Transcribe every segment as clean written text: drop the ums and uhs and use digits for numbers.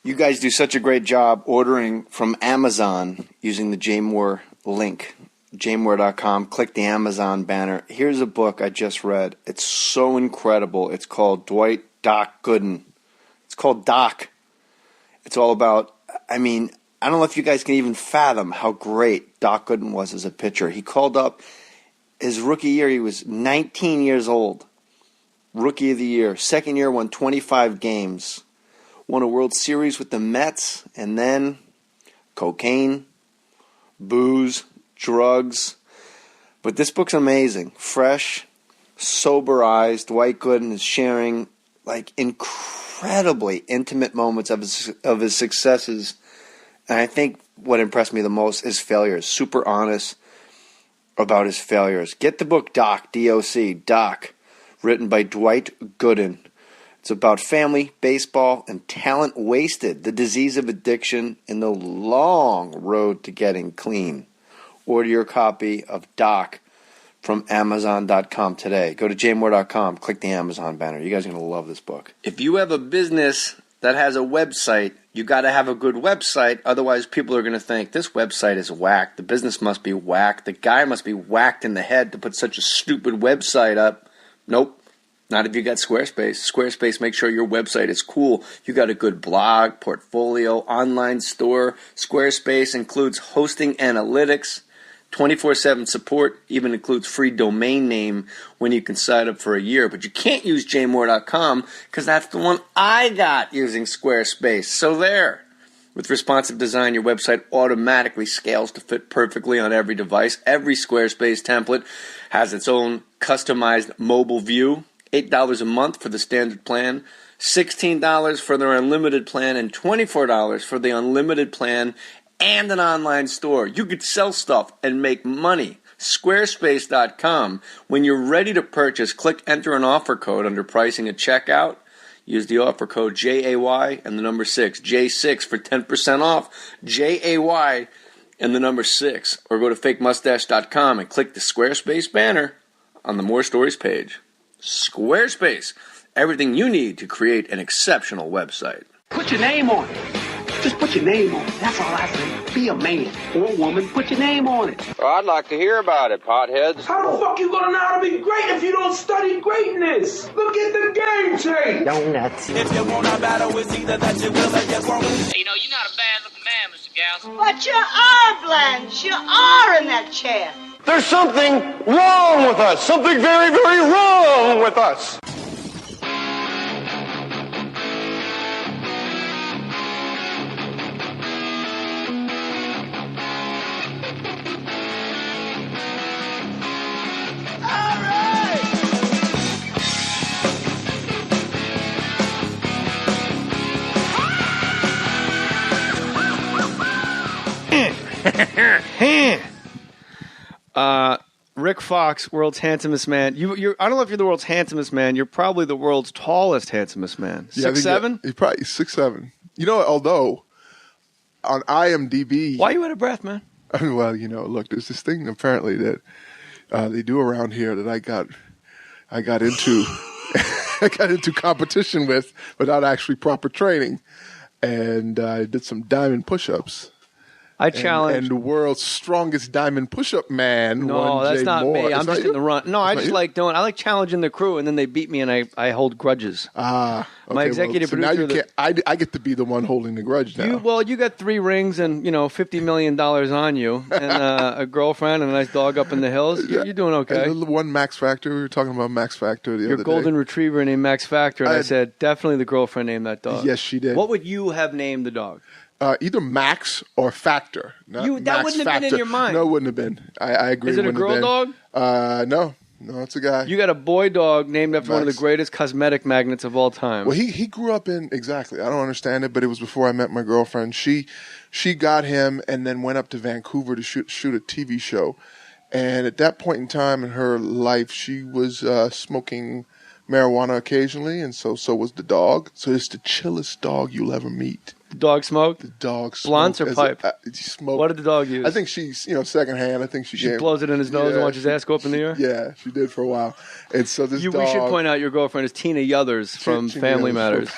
You guys do such a great job ordering from Amazon using the Mohr link, jmohr.com. Click the Amazon banner. Here's a book I just read. It's so incredible. It's called Doc Gooden. It's called Doc. It's all about, I don't know if you guys can even fathom how great Doc Gooden was as a pitcher. He called up his rookie year. He was 19 years old. Rookie of the year. Second year, won 25 games. Won a World Series with the Mets, and then cocaine, booze, drugs. But this book's amazing. Fresh, sober eyes. Dwight Gooden is sharing incredibly intimate moments of his successes. And I think what impressed me the most is failures. Super honest about his failures. Get the book Doc, D-O-C, Doc, written by Dwight Gooden. It's about family, baseball, and talent wasted, the disease of addiction, and the long road to getting clean. Order your copy of Doc from Amazon.com today. Go to jmohr.com, click the Amazon banner. You guys are going to love this book. If you have a business that has a website, you got to have a good website. Otherwise, people are going to think, this website is whack. The business must be whack. The guy must be whacked in the head to put such a stupid website up. Nope. Not if you got Squarespace. Squarespace makes sure your website is cool. You got a good blog, portfolio, online store. Squarespace includes hosting analytics, 24/7 support, even includes free domain name when you can sign up for a year. But you can't use jmohr.com because that's the one I got using Squarespace. So there. With responsive design, your website automatically scales to fit perfectly on every device. Every Squarespace template has its own customized mobile view. $8 a month for the standard plan, $16 for their unlimited plan, and $24 for the unlimited plan and an online store. You could sell stuff and make money. Squarespace.com. When you're ready to purchase, click enter an offer code under pricing at checkout. Use the offer code JAY and the number 6, J6 for 10% off, JAY and the number 6. Or go to fakemustache.com and click the Squarespace banner on the More Stories page. Squarespace. Everything you need to create an exceptional website. Put your name on it. Just put your name on it. That's all I say. Be a man or a woman. Put your name on it. Well, I'd like to hear about it, potheads. How the fuck you gonna know how to be great if you don't study greatness? Look at the game tape. Donuts. If you want a battle, it's either that you will or you won't. You know, you're not a bad-looking man, Mr. Gals. But you are, Blanche. You are in that chair. There's something wrong with us. Something very, very wrong with us. Rick Fox, world's handsomest man. I don't know if you're the world's handsomest man. You're probably the world's tallest, handsomest man. 6'7"? He's probably 6'7". You know, although on IMDb... Why are you out of breath, man? Well, look, there's this thing apparently that they do around here that I got into I got into competition with without actually proper training. And I did some diamond push-ups. I challenge. And the world's strongest diamond push-up man. No, that's not Mohr. me. I'm just in the run. No, I just you? I like challenging the crew, and then they beat me, and I hold grudges. Okay, my executive so producer. Now you can't, I get to be the one holding the grudge now. You got 3 rings and $50 million on you, and a girlfriend and a nice dog up in the hills. You're doing okay. And the one Max Factor. We were talking about Max Factor the other day. Your golden retriever named Max Factor, and I said definitely the girlfriend named that dog. Yes, she did. What would you have named the dog? Either Max or Factor. That wouldn't have been in your mind. No, it wouldn't have been. I agree. Is it a girl dog? No, it's a guy. You got a boy dog named after one of the greatest cosmetic magnates of all time. Well, he grew up in exactly. I don't understand it, but it was before I met my girlfriend. She got him and then went up to Vancouver to shoot a TV show. And at that point in time in her life, she was smoking marijuana occasionally, and so was the dog. So it's the chillest dog you'll ever meet. The dog smoked? The dog smoked. Blunts or pipe? Smoked. What did the dog use? I think she's, secondhand. I think she blows it in his nose and watches his ass go up in the air? Yeah, she did for a while. And so this dog... We should point out your girlfriend is Tina Yothers from Family Matters.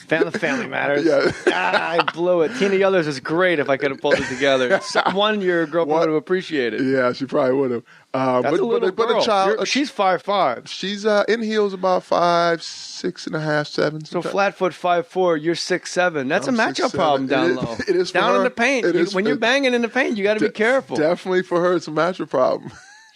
Family Matters. Yeah. I blew it. Tina Yothers is great if I could have pulled it together. One your girlfriend would have appreciated. Yeah, she probably would have. That's a little girl. A child. She's 5'5". She's in heels about 5, 6.5, 7. So flat foot 5'4", you're 6'7". That's I'm a matchup 6'7". problem down low. It is for down her. in the paint. When you're banging in the paint, you got to be careful. Definitely for her, it's a matchup problem.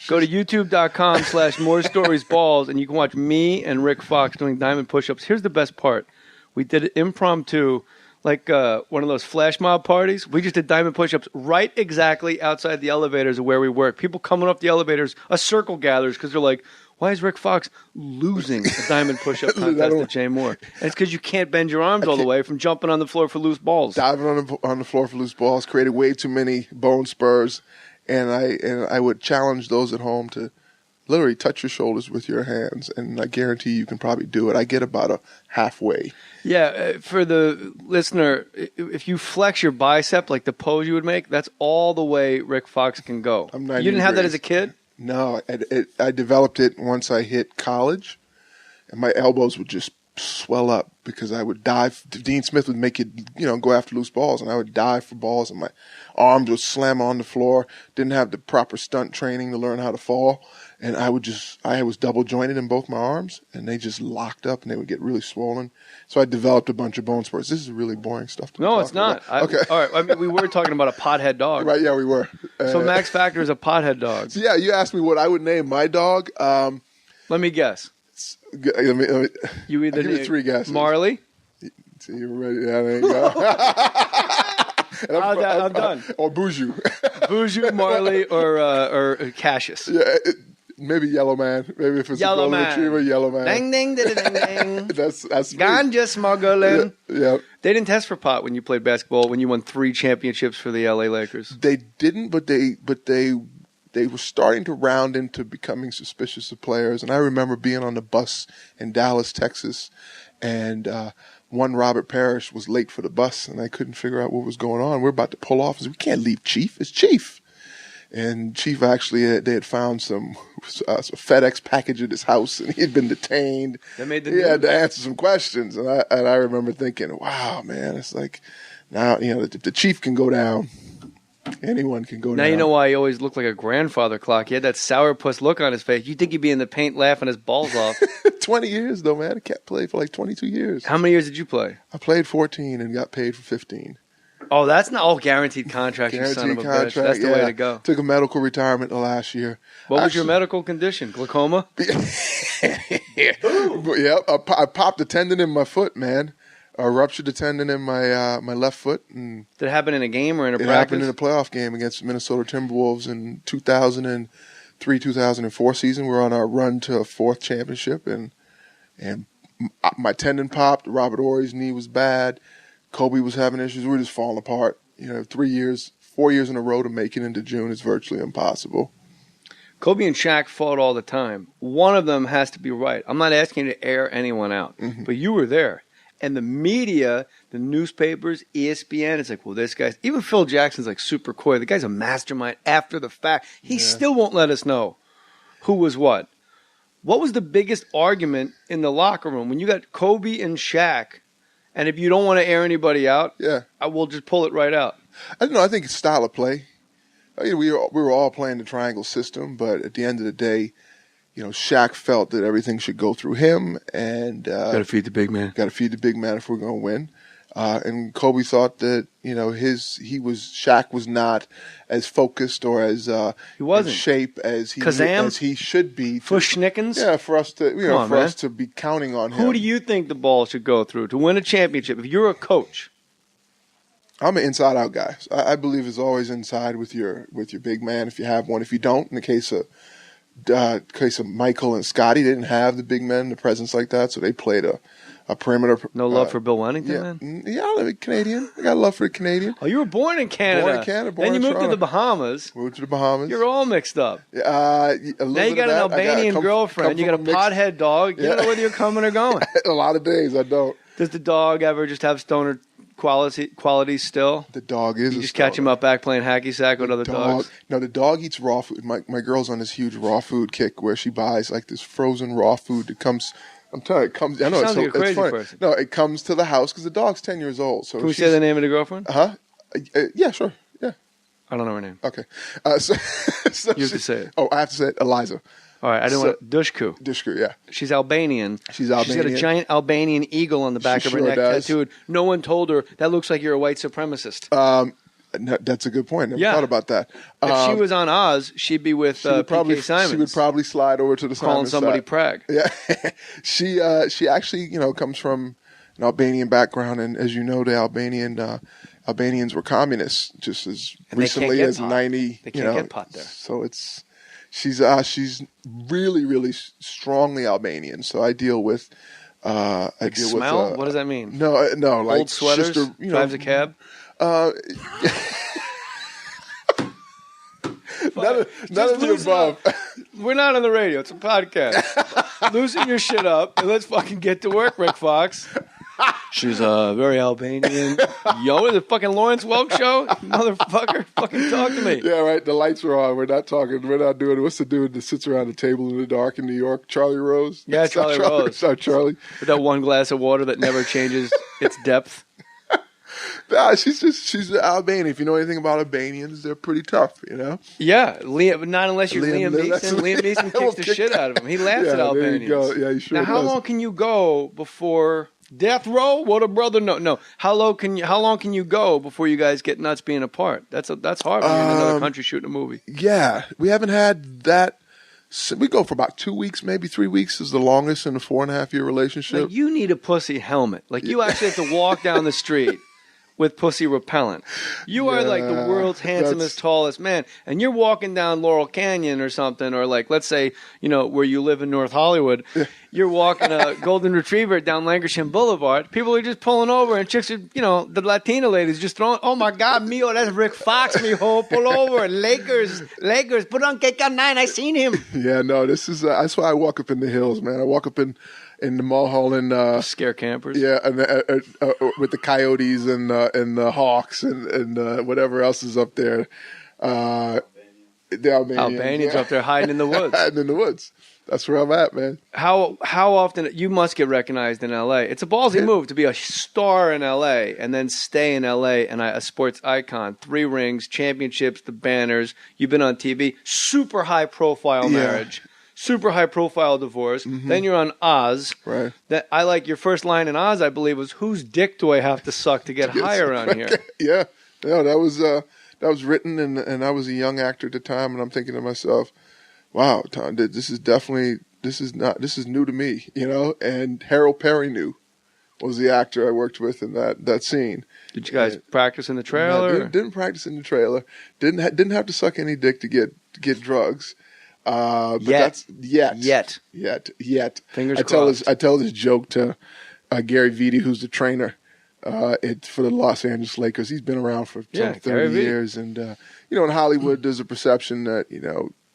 Go to youtube.com/morestoriesballs and you can watch me and Rick Fox doing diamond push-ups. Here's the best part. We did it impromptu, like one of those flash mob parties. We just did diamond push-ups right exactly outside the elevators of where we work. People coming up the elevators, a circle gathers because they're like, why is Rick Fox losing a diamond push-up contest to Jay Mohr? And it's because you can't bend your arms all the way from jumping on the floor for loose balls. Diving on the floor for loose balls, created way too many bone spurs. And I would challenge those at home to literally touch your shoulders with your hands, and I guarantee you can probably do it. I get about a halfway. Yeah, for the listener, if you flex your bicep like the pose you would make, that's all the way Rick Fox can go. You didn't have that as a kid? No, I developed it once I hit college, and my elbows would just swell up because I would dive. Dean Smith would make it, go after loose balls, and I would dive for balls, and my arms would slam on the floor. Didn't have the proper stunt training to learn how to fall, and I was double jointed in both my arms, and they just locked up, and they would get really swollen. So I developed a bunch of bone spurs. This is really boring stuff. No, it's not. Okay, all right. I mean, we were talking about a pothead dog, right? Yeah, we were. So Max Factor is a pothead dog. So yeah, you asked me what I would name my dog. Let me guess. You either give me 3 guesses. Marley. So you're ready. Yeah, there you go. I'm done. Or Boujou. Boujou, Marley, or Cassius. Yeah, maybe Yellow Man. Maybe if it's Yellow a golden retriever, Yellow Man. Ding, ding, ding, ding, ding. That's me. Ganja smuggling. Yeah. They didn't test for pot when you played basketball, when you won 3 championships for the LA Lakers. They didn't, but they were starting to round into becoming suspicious of players. And I remember being on the bus in Dallas, Texas, and one Robert Parrish was late for the bus, and I couldn't figure out what was going on. We're about to pull off. I said, we can't leave Chief. It's Chief. And Chief actually, they had found some FedEx package at his house, and he had been detained. That made the He had to answer some questions. And I remember thinking, wow, man, it's like now, if the Chief can go down, anyone can go down. Now you know why he always looked like a grandfather clock. He had that sourpuss look on his face. You'd think he'd be in the paint laughing his balls off. 20 years, though, man. I kept playing for like 22 years. How many years did you play? I played 14 and got paid for 15. Oh, that's not guaranteed contract, you son of a bitch. That's the way to go. Took a medical retirement the last year. What was your medical condition? Glaucoma? Yeah, I popped a tendon in my foot, man. I ruptured a tendon in my my left foot. And did it happen in a game or in a practice? It happened in a playoff game against the Minnesota Timberwolves in 2003-2004 season. We're on our run to a 4th championship, and my tendon popped. Robert Horry's knee was bad. Kobe was having issues. We were just falling apart. 4 years in a row to make it into June is virtually impossible. Kobe and Shaq fought all the time. One of them has to be right. I'm not asking you to air anyone out, but you were there. And the media, the newspapers, ESPN, it's like, well, this guy's... Even Phil Jackson's like super coy. The guy's a mastermind after the fact. He still won't let us know who was what. What was the biggest argument in the locker room when you got Kobe and Shaq? And if you don't want to air anybody out, I will just pull it right out. I don't know. I think it's style of play. We were all playing the triangle system, but at the end of the day, Shaq felt that everything should go through him, and got to feed the big man. Got to feed the big man if we're going to win. And Kobe thought that Shaq was not as focused or as in shape as he should be. For Schnickens? Yeah, for us to us to be counting on him. Who do you think the ball should go through to win a championship? If you're a coach, I'm an inside-out guy. I believe it's always inside with your big man if you have one. If you don't, in the case of Michael and Scotty, they didn't have the big men, the presence like that, so they played a perimeter. No love for Bill Wennington, man? Yeah, I'm Canadian. I got love for the Canadian. Oh, you were born in Canada. Born in Canada. Then you moved to the Bahamas. Moved to the Bahamas. You're all mixed up. Now you got an Albanian girlfriend. You got a pothead dog. You don't know whether you're coming or going. A lot of days I don't. Does the dog ever just have stoner qualities still? The dog is. You just catch him out back playing hacky sack with other dogs? No, the dog eats raw food. My girl's on this huge raw food kick where she buys like this frozen raw food that comes I'm telling you, it comes. I know sounds like a it's crazy funny. person. No, it comes to the house because the dog's 10 years old. So Can we say the name of the girlfriend? Yeah, sure. Yeah. I don't know her name. Okay. So You have to say it. Oh, I have to say it. Eliza. All right, I didn't want Dushku. Dushku, yeah. She's Albanian. She's She's got Albanian. a giant Albanian eagle on the back She of her sure neck does. tattooed. No one told her that looks like you're a white supremacist. No, that's a good point. Never Yeah. thought about that. If she was on Oz, she'd be with P.K. Simons. She would probably slide over to the calling Simons somebody side. Prague. Yeah, she actually comes from an Albanian background, and as you know, the Albanians were communists just as And they recently can't get as pot. 90. They can't get pot there. So she's really really strongly Albanian. So I deal with Smell? What does that mean? No, like Old sweaters. just Drives a cab. none of the above. We're not on the radio. It's a podcast. Loosen your shit up and let's fucking get to work, Rick Fox. She's very Albanian. Yo, the fucking Lawrence Welk show? Motherfucker, fucking talk to me. Yeah, right. The lights are on. We're not talking. We're not doing it. What's the dude that sits around the table in the dark in New York? Charlie Rose? Yeah, Charlie Rose. It's not Charlie. With that one glass of water that never changes its depth. Nah, she's Albanian. If you know anything about Albanians, they're pretty tough, Yeah, but not unless you're Liam Neeson. Liam Neeson kicks the shit out of him. He laughs at Albanians. There you go. Yeah, he sure Now, how does. long can you go before death row? What a brother! No. How long can you go before you guys get nuts being apart? That's hard when you're in another country shooting a movie. Yeah, we haven't had that. We go for about 2 weeks, maybe 3 weeks is the longest in a 4.5-year relationship. Like, you need a pussy helmet. Like, you actually have to walk down the street with pussy repellent. You are like the world's handsomest, tallest man, and you're walking down Laurel Canyon or something, or like, let's say, where you live in North Hollywood, you're walking a golden retriever down Lankershim Boulevard. People are just pulling over, and chicks are, the Latina ladies just throwing, oh my God, mijo, that's Rick Fox, mijo, pull over, Lakers, put on KK9, I seen him. Yeah, no, this is, that's why I walk up in the hills, man. I walk up in the Mohr and scare campers. Yeah, and with the coyotes and the hawks and whatever else is up there. The Albanians up there hiding in the woods. Hiding in the woods. That's where I'm at, man. How often you must get recognized in L.A. It's a ballsy move to be a star in L.A. and then stay in L.A. and a sports icon. 3 rings, championships, the banners. You've been on TV. Super high profile marriage. Super high profile divorce. Mm-hmm. Then you're on Oz. Right. That I like your first line in Oz, I believe, was "Whose dick do I have to suck to get higher on here?" Yeah. No, that was written, and I was a young actor at the time, and I'm thinking to myself, wow, Tom, this is new to me, And Harold Perry was the actor I worked with in that scene. Did you guys practice in the trailer? No, didn't practice in the trailer. Didn't have to suck any dick to get drugs. But that's yet. Fingers crossed. I tell this joke to Gary Vitti, who's the trainer for the Los Angeles Lakers. He's been around for 30 years, and in Hollywood, there's a perception that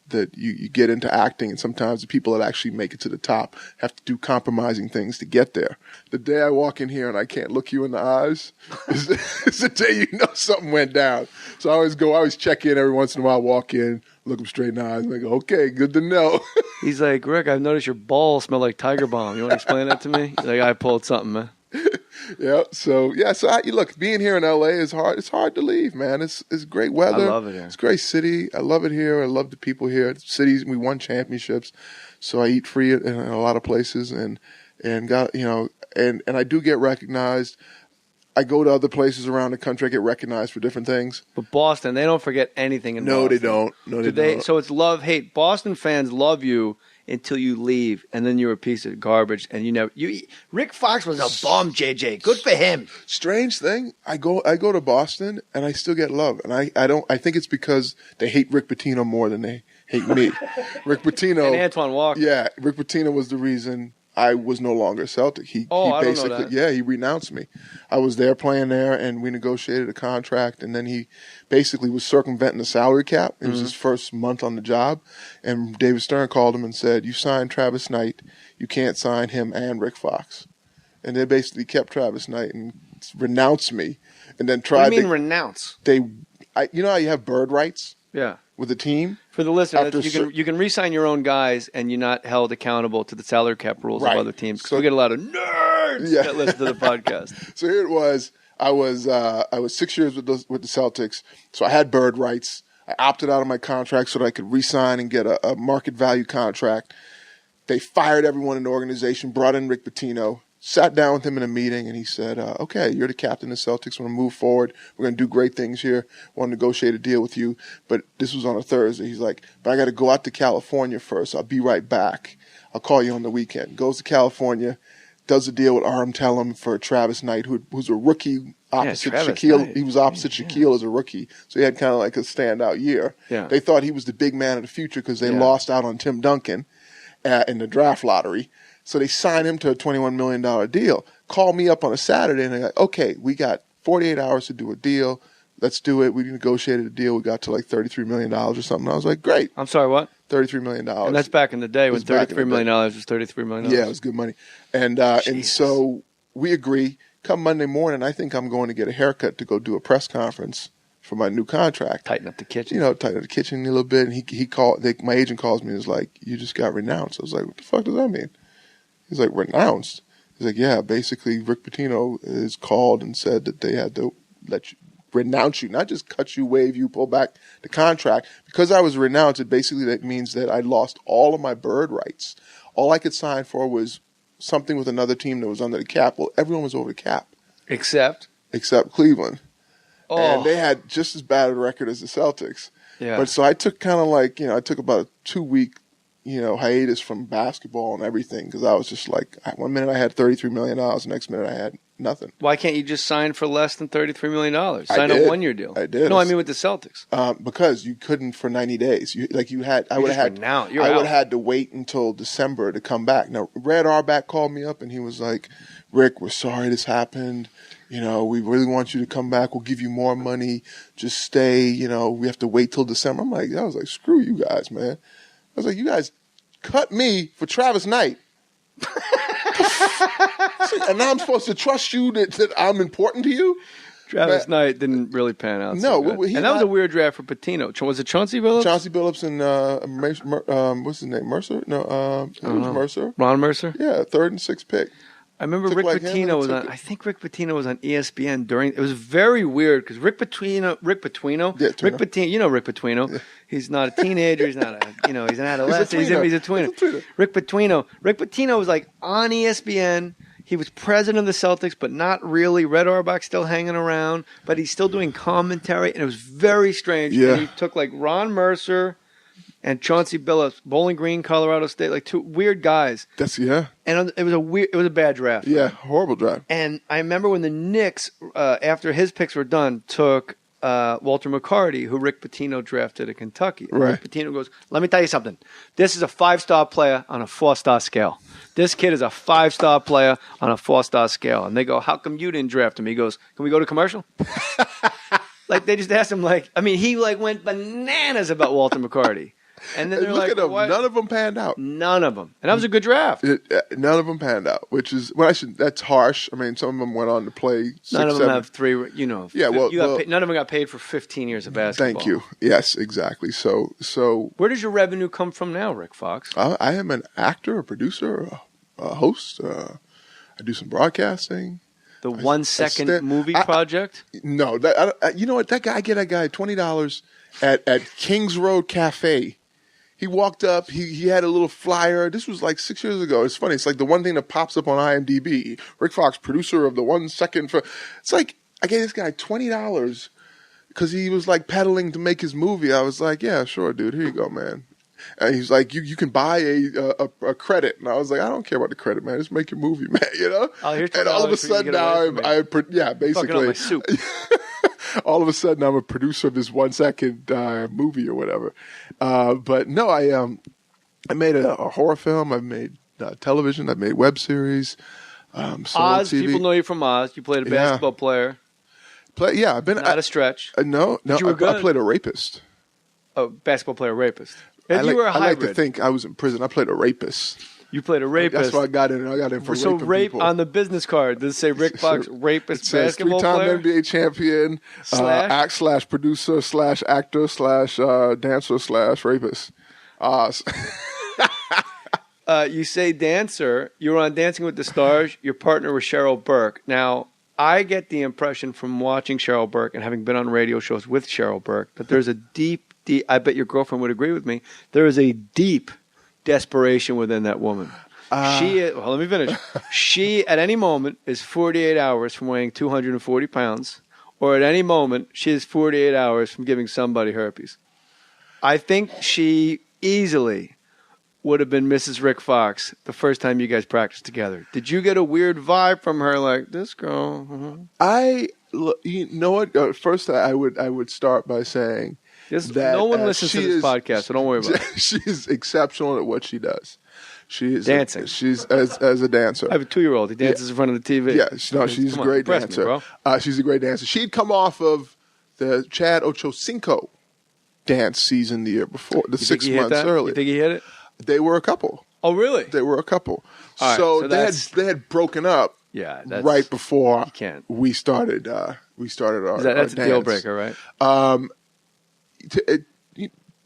that you get into acting, and sometimes the people that actually make it to the top have to do compromising things to get there. The day I walk in here and I can't look you in the eyes is the day something went down. So I always check in every once in a while, walk in, look him straight in the eyes, and I go, okay, good to know. He's like, Rick, I've noticed your balls smell like Tiger Balm. You want to explain that to me? He's like, I pulled something, man. Yeah. So look, being here in LA is hard. It's hard to leave, man. It's great weather. I love it here. It's a great city. I love it here. I love the people here. The cities, we won championships, so I eat free in a lot of places, and got and I do get recognized. I go to other places around the country. I get recognized for different things. But Boston, they don't forget anything in Boston. No, they don't. No, they don't. So it's love, hate. Boston fans love you until you leave, and then you're a piece of garbage, and Rick Fox was a bum, JJ. Good for him. Strange thing, I go to Boston, and I still get love, and I think it's because they hate Rick Pitino more than they hate me. Rick Pitino and Antoine Walker. Yeah, Rick Pitino was the reason I was no longer a Celtic. He basically, don't know that. He renounced me. I was there playing there, and we negotiated a contract, and then he basically was circumventing the salary cap. It was his first month on the job, and David Stern called him and said, "You signed Travis Knight, you can't sign him and Rick Fox." And they basically kept Travis Knight and renounced me, and then tried. What do you mean renounce? You know how you have bird rights? Yeah. with the team. For the listener, After you can re-sign your own guys, and you're not held accountable to the salary cap rules Right. of other teams. So- We get a lot of nerds that listen to the podcast. So here it was. I was 6 years with the Celtics, so I had bird rights. I opted out of my contract so that I could re-sign and get a market value contract. They fired everyone in the organization, brought in Rick Pitino, sat down with him in a meeting, and he said, okay, you're the captain of the Celtics. We're going to move forward. We're going to do great things here. I want to negotiate a deal with you. But this was on a Thursday. He's like, but I got to go out to California first. I'll be right back. I'll call you on the weekend. Goes to California, does a deal with Aram Tellem for Travis Knight, who's a rookie opposite Shaquille. Knight. He was opposite Shaquille as a rookie. So he had kind of like a standout year. Yeah. They thought he was the big man of the future because they lost out on Tim Duncan in the draft lottery. So they signed him to a $21 million deal. Called me up on a Saturday and they're like, okay, we got 48 hours to do a deal. Let's do it. We negotiated a deal. We got to like $33 million or something. I was like, great. I'm sorry, what? $33 million. And that's back in the day when $33 million was $33 million. Yeah, it was good money. And so we agree. Come Monday morning, I think I'm going to get a haircut to go do a press conference for my new contract. Tighten up the kitchen. Tighten up the kitchen a little bit. And my agent calls me and is like, you just got renounced. I was like, what the fuck does that mean? He's like, renounced? He's like, yeah, basically Rick Pitino is called and said that they had to renounce you, not just cut you, waive you, pull back the contract. Because I was renounced, it basically that means that I lost all of my bird rights. All I could sign for was something with another team that was under the cap. Well, everyone was over the cap. Except Cleveland. Oh. And they had just as bad a record as the Celtics. Yeah. But so I took kind of like, I took about a 2-week, hiatus from basketball and everything because I was just like, one minute I had $33 million, the next minute I had nothing. Why can't you just sign for less than $33 million? Sign a 1-year deal. I did. No, I mean with the Celtics. Because you couldn't for 90 days. I would have had to wait until December to come back. Now, Red Auerbach called me up and he was like, Rick, we're sorry this happened. We really want you to come back. We'll give you more money. Just stay. We have to wait till December. I was like, screw you guys, man. I was like, you guys cut me for Travis Knight. And now I'm supposed to trust you that I'm important to you? Travis Knight didn't really pan out. No, so and that was a weird draft for Patino. Was it Chauncey Billups? Chauncey Billups and what's his name? Mercer? No, it was Mercer. Ron Mercer? Yeah, 3rd and 6th pick. I remember Rick Pitino was on. I think Rick Pitino was on ESPN during. It was very weird because Rick Pitino. You know Rick Pitino. Yeah. He's not a teenager. He's not a. He's an adolescent. He's a tweener. Rick Pitino was like on ESPN. He was president of the Celtics, but not really. Red Auerbach still hanging around, but he's still doing commentary, and it was very strange. Yeah. And he took like Ron Mercer and Chauncey Billups, Bowling Green, Colorado State, like two weird guys. And it was a bad draft. Yeah, horrible draft. And I remember when the Knicks, after his picks were done, took Walter McCarty, who Rick Pitino drafted at Kentucky. And right. Rick Pitino goes, let me tell you something. This is a 5-star player on a 4-star scale. This kid is a 5-star player on a 4-star scale. And they go, how come you didn't draft him? He goes, can we go to commercial? Like they just asked him, he went bananas about Walter McCarty. And then they're look like, at them. what? None of them panned out. None of them. And that was a good draft. None of them panned out, which is, that's harsh. I mean, some of them went on to play 6, None of them 7. have 3, Yeah, none of them got paid for 15 years of basketball. Thank you. Yes, exactly. So where does your revenue come from now, Rick Fox? I am an actor, a producer, a host. I do some broadcasting. The 1 second movie project? No, you know what? I get that guy $20 at Kings Road Cafe. He walked up. He had a little flyer. This was like 6 years ago. It's funny. It's like the one thing that pops up on IMDb. Rick Fox, producer of the 1 second. It's like I gave this guy $20 because he was like peddling to make his movie. I was like, yeah, sure, dude. Here you go, man. And he's like, you can buy a credit. And I was like, I don't care about the credit, man. Just make your movie, man. And all of a sudden now basically. Fucking up my soup. All of a sudden, I'm a producer of this 1 second movie or whatever. But no, I made a horror film. I've made television. I've made web series. Oz, TV. People know you from Oz. You played a basketball player. I've been not a stretch. No, you were good. I played a rapist. Oh, basketball player, rapist. I were a hybrid. like to think I was in prison. I played a rapist. You played a rapist. That's why I got in. I got in for so raping rape people. on the business card. Does it say Rick Fox, rapist It says basketball player? 3-time NBA champion, act / producer / actor / dancer / rapist. You say dancer. You were on Dancing with the Stars. Your partner was Cheryl Burke. Now, I get the impression from watching Cheryl Burke and having been on radio shows with Cheryl Burke that there's a deep, I bet your girlfriend would agree with me, there is a deep desperation within that woman. Let me finish. She, at any moment, is 48 hours from weighing 240 pounds, or at any moment, she is 48 hours from giving somebody herpes. I think she easily would have been Mrs. Rick Fox the first time you guys practiced together. Did you get a weird vibe from her, like, this girl? Mm-hmm. You know what? First, I would start by saying that no one listens to this podcast, so don't worry about it. She is exceptional at what she does. She is dancing. She's as a dancer. I have a 2-year-old. He dances in front of the TV. Yeah, she's a great dancer. She's a great dancer. She'd come off of the Chad Ochocinco dance season the year before, the 6 months earlier. You think he hit it? They were a couple. Oh, really? They were a couple. All right, so they had broken up. Yeah, right before we started. We started our. That's our a deal breaker, right?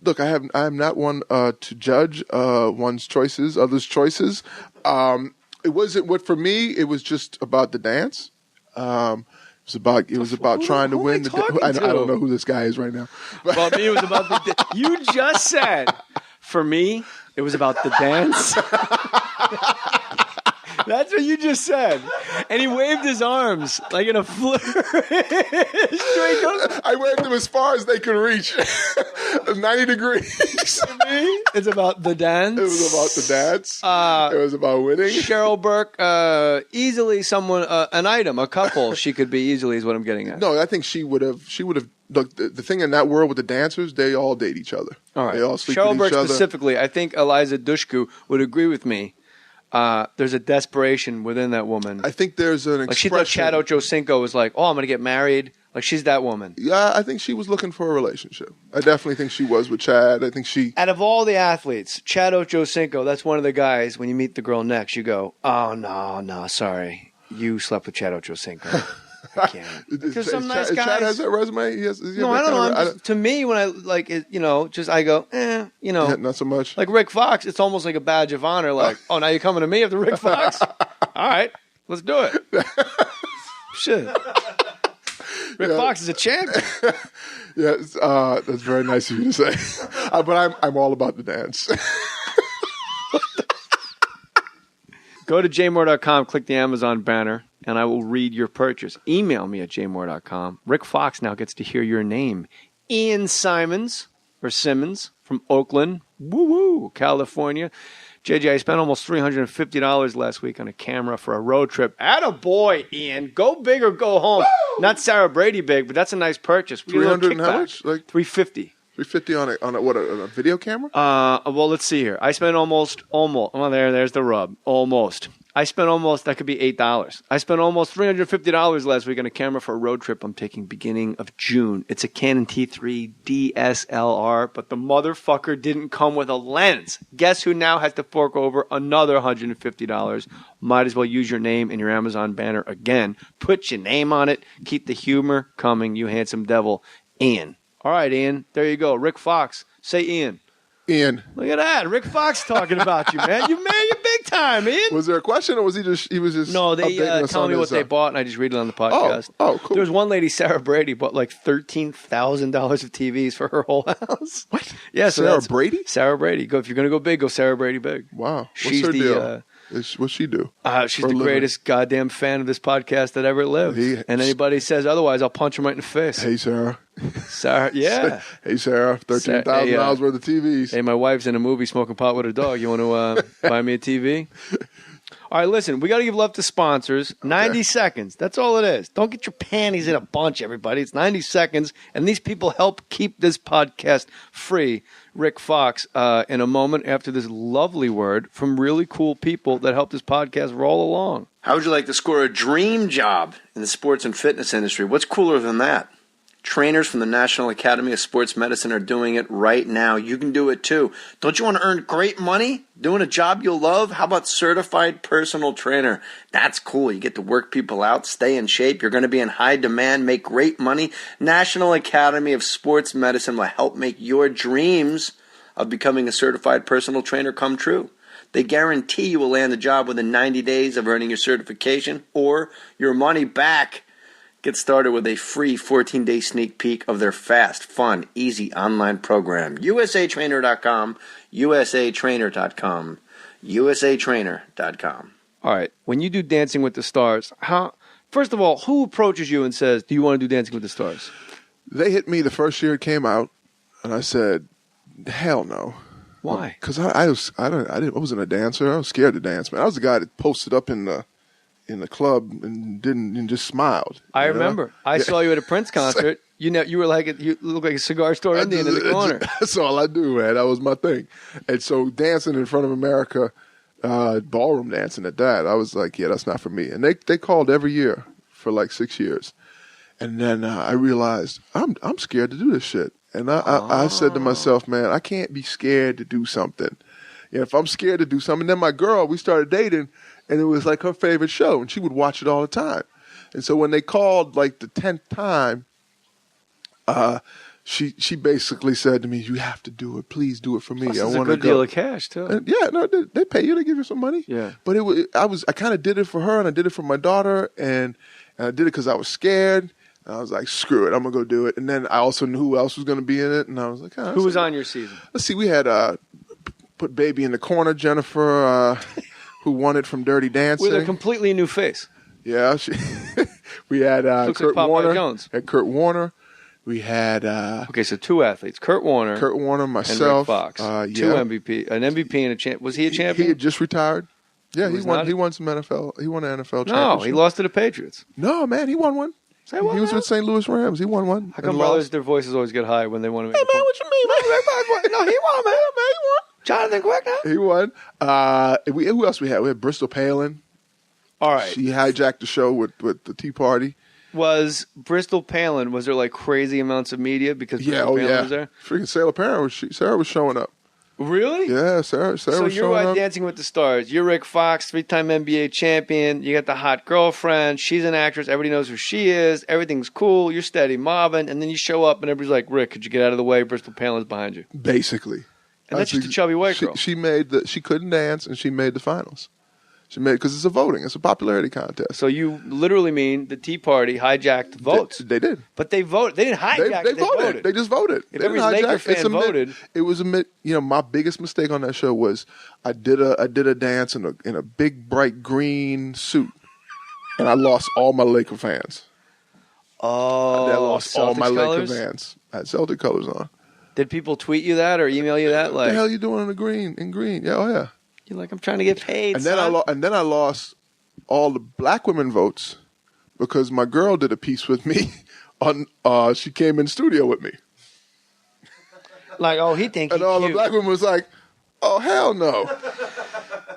Look, I am not one to judge one's choices, others' choices. It wasn't what for me. It was just about the dance. It was about trying to win. I don't know who this guy is right now. About me, it was about the. You just said, for me, it was about the dance. That's what you just said. And he waved his arms like in a flourish. I waved them as far as they could reach. 90 degrees. For me, it's about the dance. It was about the dance. It was about winning. Cheryl Burke, easily someone, an item, a couple she could be easily is what I'm getting at. No, I think she would have. Look, the thing in that world with the dancers, they all date each other. All right. They all sleep Cheryl with Burke each other. specifically, I think Eliza Dushku would agree with me. There's a desperation within that woman. I think there's an expression. Like she thought Chad Ochocinco was like, oh, I'm going to get married. Like she's that woman. Yeah, I think she was looking for a relationship. I definitely think she was with Chad. I think she... Out of all the athletes, Chad Ochocinco, that's one of the guys, when you meet the girl next, you go, oh, no, sorry. You slept with Chad Ochocinco. I can't. There's some nice guys. Chad has that resume? No, I don't know. To me, when I like it, I go, Yeah, not so much. Like Rick Fox, it's almost like a badge of honor. Like, oh, now you're coming to me after Rick Fox? All right, let's do it. Shit. Rick Fox is a champion. Yeah, that's very nice of you to say. But I'm all about the dance. Go to jmoore.com, click the Amazon banner, and I will read your purchase. Email me at jmoore.com. Rick Fox now gets to hear your name. Ian Simmons from Oakland, California. JJ, I spent almost $350 last week on a camera for a road trip. Attaboy, Ian. Go big or go home. Woo! Not Sarah Brady big, but that's a nice purchase. $300 and how much? Like $350. $350 on a video camera? Well, let's see here. I spent almost. Well, there's the rub. Almost. I spent almost. That could be $8. I spent almost $350 last week on a camera for a road trip I'm taking beginning of June. It's a Canon T3 DSLR, but the motherfucker didn't come with a lens. Guess who now has to fork over another $150? Might as well use your name in your Amazon banner again. Put your name on it. Keep the humor coming, you handsome devil. Ian. All right, Ian. There you go. Rick Fox. Say Ian. Ian. Look at that. Rick Fox talking about you, man. You're big time, Ian. Was there a question or was he was just No, they tell me what they bought and I just read it on the podcast. Oh, cool. There was one lady, Sarah Brady, bought like $13,000 of TVs for her whole house. What? Yeah, Sarah Brady? Sarah Brady. If you're going to go big, go Sarah Brady big. Wow. She's What's her the deal? What's she do? She's the greatest goddamn fan of this podcast that ever lived. And anybody says otherwise, I'll punch him right in the face. Hey, Sarah. Sarah, yeah. Hey, Sarah. $13,000 worth of TVs. Hey, my wife's in a movie smoking pot with her dog. You want to buy me a TV? All right, listen, we got to give love to sponsors. 90 seconds. That's all it is. Don't get your panties in a bunch, everybody. It's 90 seconds, and these people help keep this podcast free. Rick Fox, in a moment after this lovely word from really cool people that help this podcast roll along. How would you like to score a dream job in the sports and fitness industry? What's cooler than that? Trainers from the National Academy of Sports Medicine are doing it right now. You can do it too. Don't you want to earn great money doing a job you'll love? How about certified personal trainer? That's cool. You get to work people out, stay in shape. You're going to be in high demand, make great money. National Academy of Sports Medicine will help make your dreams of becoming a certified personal trainer come true. They guarantee you will land the job within 90 days of earning your certification or your money back. Get started with a free 14-day sneak peek of their fast, fun, easy online program. USATrainer.com, USATrainer.com, USATrainer.com. All right. When you do Dancing with the Stars, first of all, who approaches you and says, do you want to do Dancing with the Stars? They hit me the first year it came out, and I said, hell no. Why? Because I wasn't a dancer. I was scared to dance, man. I was the guy that posted up in the club and just smiled. I remember. I saw you at a Prince concert. You were you looked like a cigar store Indian in the corner. That's all I do, man. That was my thing. And so dancing in front of America, ballroom dancing at that, I was like, yeah, that's not for me. And they called every year for like 6 years. And then I realized I'm scared to do this shit. And I said to myself, man, I can't be scared to do something. If I'm scared to do something, then my girl, we started dating, and it was like her favorite show, and she would watch it all the time. And so when they called like the 10th time, she basically said to me, "You have to do it. Please do it for me. Plus, I it's want a to good go." deal of cash too. And they pay you. They give you some money. Yeah. But I kind of did it for her, and I did it for my daughter, and I did it because I was scared. And I was like, screw it, I'm gonna go do it. And then I also knew who else was gonna be in it, and I was like, who was on your season? Let's see, we had put Baby in the Corner, Jennifer, who won it from Dirty Dancing. With a completely new face. Yeah, we had Kurt like Warner. Jones. Had Kurt Warner. We had okay, so two athletes: Kurt Warner, myself, and Rick Fox. Yeah. Two MVP, an MVP and a champ. Was he a champion? He had just retired. Yeah, he won. Not? He won some NFL. He won an NFL championship. No, he lost to the Patriots. No, man, he won one. He was with St. Louis Rams. He won one. How come brothers, their voices always get high when they want to make Hey, man, what you mean, man? No, he won, man. He won. Jonathan Quick now? He won. Who else we had? We had Bristol Palin. All right. She hijacked the show with the Tea Party. Was Bristol Palin, was there like crazy amounts of media because Bristol Palin was there? Freaking Sarah was showing up. Really? Yeah, Sarah was showing up. So you're at Dancing with the Stars. You're Rick Fox, 3-time NBA champion. You got the hot girlfriend. She's an actress. Everybody knows who she is. Everything's cool. You're steady mobbing. And then you show up and everybody's like, Rick, could you get out of the way? Bristol Palin's behind you. Basically. And that's just a chubby white girl. She couldn't dance and she made the finals. Because it's a voting. It's a popularity contest. So you literally mean the Tea Party hijacked votes. They did. But they voted. They didn't hijack They voted. They just voted. If every Laker fan voted. It was my biggest mistake on that show was I did a dance in a big bright green suit. And I lost all my Laker fans. Oh, I lost all my colors? Laker fans. I had Celtic colors on. Did people tweet you that or email you that? What the hell are you doing in green? Yeah, oh yeah. You're like, I'm trying to get paid. And then I lost all the black women votes because my girl did a piece with me on. She came in studio with me. Like, oh, he thinks. And all cute. the black women was like, oh hell no.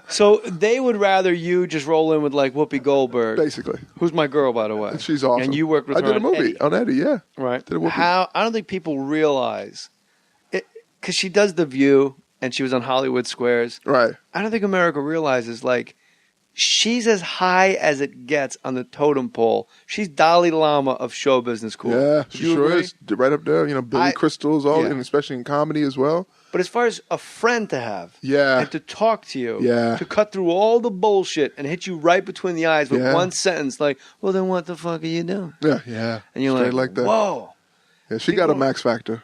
So they would rather you just roll in with like Whoopi Goldberg, basically. Who's my girl, by the way. She's awesome. And you worked with her. I did a movie on Eddie. Yeah. Right. Did a movie. I don't think people realize it because she does The View. And she was on Hollywood Squares. Right. I don't think America realizes, like, she's as high as it gets on the totem pole. She's Dalai Lama of show business cool. Yeah, she sure is. Right up there. Billy Crystal's and especially in comedy as well. But as far as a friend to have. Yeah. And to talk to you. Yeah. To cut through all the bullshit and hit you right between the eyes with one sentence like, well, then what the fuck are you doing? Yeah, yeah. And you're like that. Whoa. Yeah, she got a Max Factor.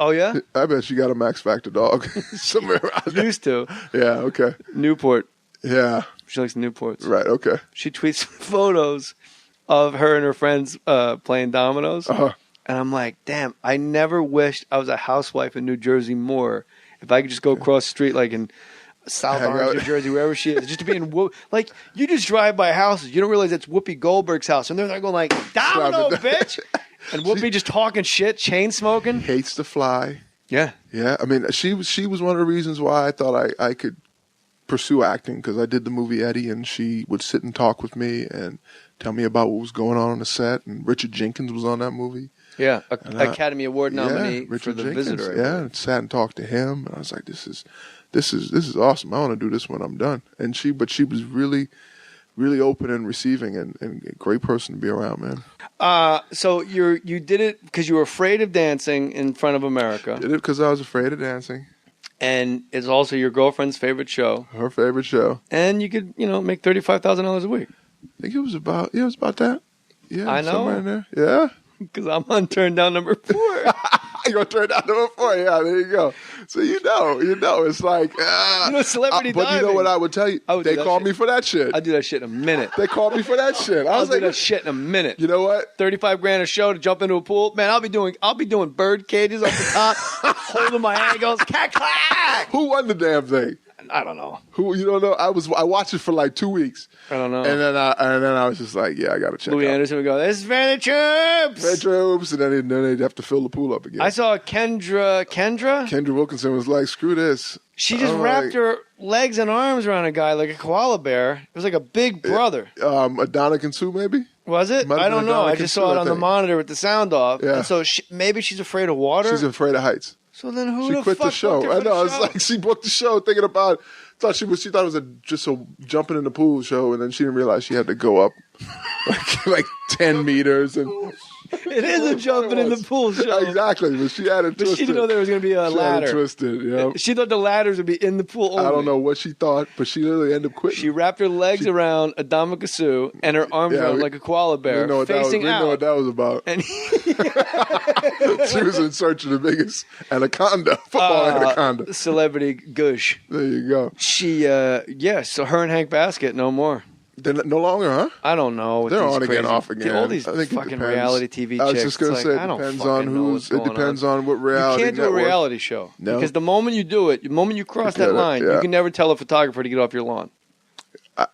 Oh, yeah? I bet she got a Max Factor dog somewhere around there. Used to. Yeah, okay. Newport. Yeah. She likes Newports. Right, okay. She tweets photos of her and her friends playing dominoes. Uh-huh. And I'm like, damn, I never wished I was a housewife in New Jersey more. If I could just go across the street like in South Orange, New Jersey, wherever she is, just to be in like you just drive by houses, you don't realize it's Whoopi Goldberg's house, and they're there going like, domino, bitch. And Whoopi just talking shit, chain smoking. Hates to fly. Yeah. Yeah. I mean, she was one of the reasons why I thought I could pursue acting because I did the movie Eddie and she would sit and talk with me and tell me about what was going on the set. And Richard Jenkins was on that movie. Yeah, Academy Award nominee for The Visitor. Yeah, and sat and talked to him, and I was like, "This is awesome. I want to do this when I'm done." And she was really, really open and receiving, and a great person to be around, man. So you did it because you were afraid of dancing in front of America. Did it because I was afraid of dancing. And it's also your girlfriend's favorite show. Her favorite show. And you could, make $35,000 a week. I think it was about that. Yeah, I know. Somewhere in there. Yeah. Because I'm on turn down number 4. You're going to turn down number 4. Yeah, there you go. So you know, it's like... celebrity but diving. You know what I would tell you? They call me for that shit. I'll do that shit in a minute. They call me for that shit. I'll do that shit in a minute. You know what? $35,000 a show to jump into a pool. Man, I'll be doing bird cages off the top, holding my ankles. Clack, clack. Who won the damn thing? I don't know. Who you don't know? I watched it for like 2 weeks. I don't know. And then I was just like, yeah, I got to check. Louis Anderson would go, "This is for the troops." For the troops, and then they'd have to fill the pool up again. I saw Kendra Wilkinson was like, "Screw this." She just wrapped her legs and arms around a guy like a koala bear. It was like a big brother. Adana Kinsu, maybe? Was it? I don't know. I just saw it on the monitor with the sound off. Yeah. And so maybe she's afraid of water. She's afraid of heights. So then who she the quit fuck the show? booked her for I know. the It's show? like she booked the show thinking about. She thought it was just a jumping in the pool show, and then she didn't realize she had to go up like 10 meters and. It is a jumping in the pool show. Exactly, but she had it twisted. But she didn't know there was going to be a ladder. She had it twisted, yeah. She thought the ladders would be in the pool only. I don't know what she thought, but she literally ended up quitting. She wrapped her legs around a Damakasu and her arms around like a koala bear, facing out. We know what that was about. And she was in search of the biggest anaconda, football anaconda. Celebrity gush. There you go. She, so her and Hank Baskett, no more. They're no longer, huh? I don't know. They're on again, off again. All these fucking reality TV chicks. I was just going to say, it depends on what reality. You can't do a reality show. No. Because the moment you do it, the moment you cross that line, you can never tell a photographer to get off your lawn. I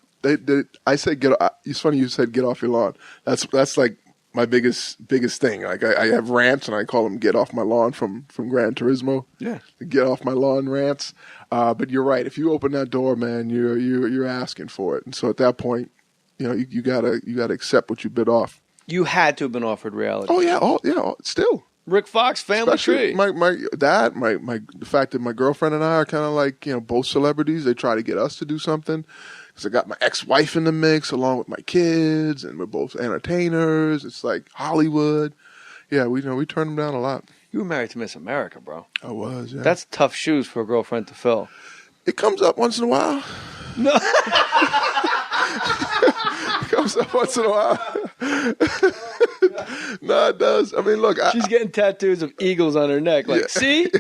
say it's funny you said get off your lawn. That's like my biggest thing. Like I have rants and I call them get off my lawn from Gran Turismo. Yeah. Get off my lawn rants. But you're right. If you open that door, man, you're asking for it. And so at that point, you gotta accept what you bit off. You had to have been offered reality. Oh yeah. Still. Rick Fox, family Especially tree. My dad, the fact that my girlfriend and I are kind of like both celebrities. They try to get us to do something. Because I got my ex-wife in the mix along with my kids, and we're both entertainers. It's like Hollywood. Yeah, we turn them down a lot. You were married to Miss America, bro. I was, yeah. That's tough shoes for a girlfriend to fill. It comes up once in a while. No. It comes up once in a while. No, it does. I mean, look. She's getting tattoos of eagles on her neck. Like, see?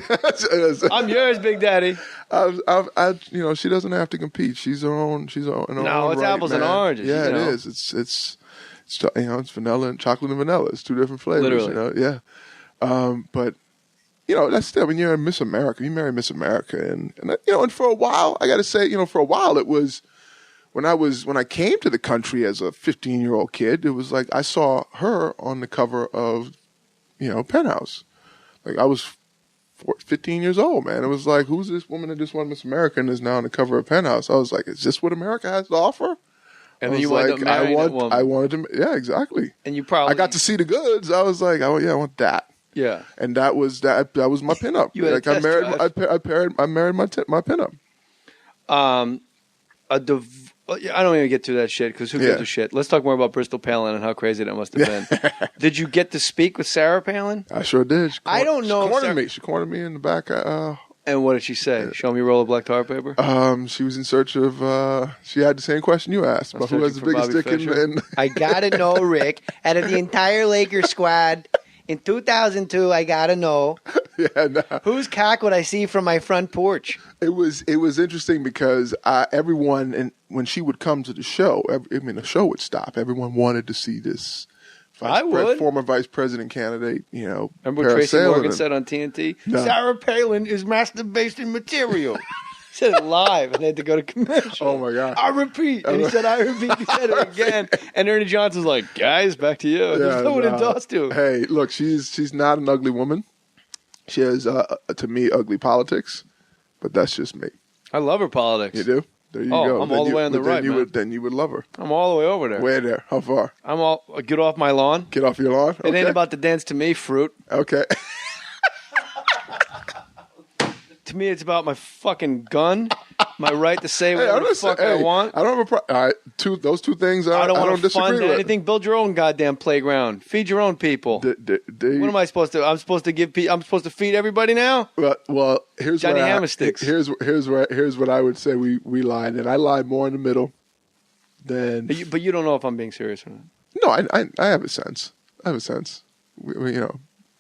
I'm yours, Big Daddy. She doesn't have to compete. She's her own. No, it's apples and oranges. Yeah, it is. It's it's vanilla and chocolate and vanilla. It's two different flavors. Literally. Yeah. But that's still when you're Miss America. You marry Miss America, and for a while, I got to say, for a while it was. When I came to the country as a 15-year-old kid, it was like I saw her on the cover of, Penthouse. Like I was 15 years old, man. It was like, who's this woman that just won Miss America and is now on the cover of Penthouse? I was like, is this what America has to offer? And then you wind up marrying that woman. I wanted to, yeah, exactly. And you probably, I got to see the goods. I was like, oh yeah, I want that. Yeah. And that was my pinup. You had like a test drive. I married my pinup. I don't even get to that shit because who gives a shit? Let's talk more about Bristol Palin and how crazy that must have been. Did you get to speak with Sarah Palin? I sure did. I don't know. She cornered me in the back. And what did she say? Show me a roll of black tar paper? She was in search of, she had the same question you asked, about who has the biggest dick in. I gotta know, Rick, out of the entire Lakers squad, in 2002, I gotta know. Yeah, no. Whose cock would I see from my front porch? It was interesting because everyone, and when she would come to the show, the show would stop. Everyone wanted to see this former vice president candidate, Remember what Tracy Morgan said on TNT? No. Sarah Palin is masturbation material. He said it live, and they had to go to commercial. Oh, my God. I repeat. And he said, I repeat. He said it again. And Ernie Johnson's like, guys, back to you. There's no one to toss to. Hey, look, she's not an ugly woman. She has, to me, ugly politics. But that's just me. I love her politics. You do? There you go. I'm all the way on the right, man. Then you would love her. I'm all the way over there. Where there? How far? Get off my lawn. Get off your lawn? It ain't about to dance to me, fruit. Okay. To me, it's about my fucking gun, my right to say whatever the fuck I want. I don't have a problem. All right, those two things I don't want to disagree fund with. anything. Build your own goddamn playground. Feed your own people. What am I supposed to? I'm supposed to feed everybody now. Well, here's Johnny Hammersticks. Here's what I would say. We lied, and I lied more in the middle than. But you don't know if I'm being serious or not. No, I have a sense.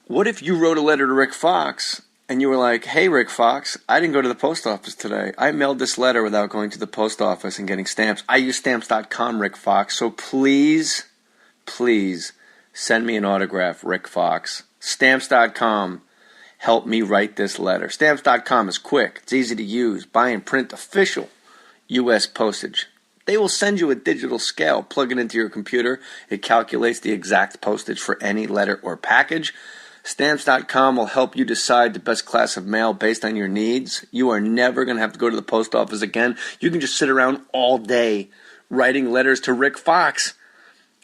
What if you wrote a letter to Rick Fox? And you were like, hey, Rick Fox, I didn't go to the post office today. I mailed this letter without going to the post office and getting stamps. I use stamps.com, Rick Fox. So please send me an autograph, Rick Fox. Stamps.com. Help me write this letter. Stamps.com is quick. It's easy to use. Buy and print official U.S. postage. They will send you a digital scale. Plug it into your computer. It calculates the exact postage for any letter or package. Stamps.com will help you decide the best class of mail based on your needs. You are never going to have to go to the post office again. You can just sit around all day writing letters to Rick Fox.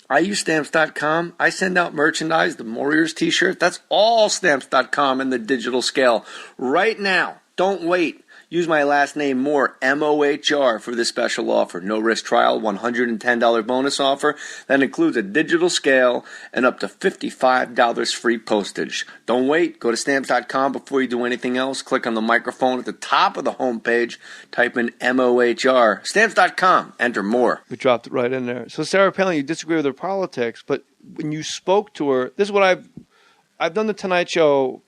I use Stamps.com. I send out merchandise, the Warriors t-shirt. That's all Stamps.com in the digital scale. Right now. Don't wait. Use my last name, Mohr, M-O-H-R, for this special offer. No risk trial, $110 bonus offer. That includes a digital scale and up to $55 free postage. Don't wait. Go to Stamps.com before you do anything else. Click on the microphone at the top of the homepage. Type in M-O-H-R. Stamps.com. Enter Mohr. We dropped it right in there. So Sarah Palin, you disagree with her politics, but when you spoke to her, this is what I've done the Tonight Show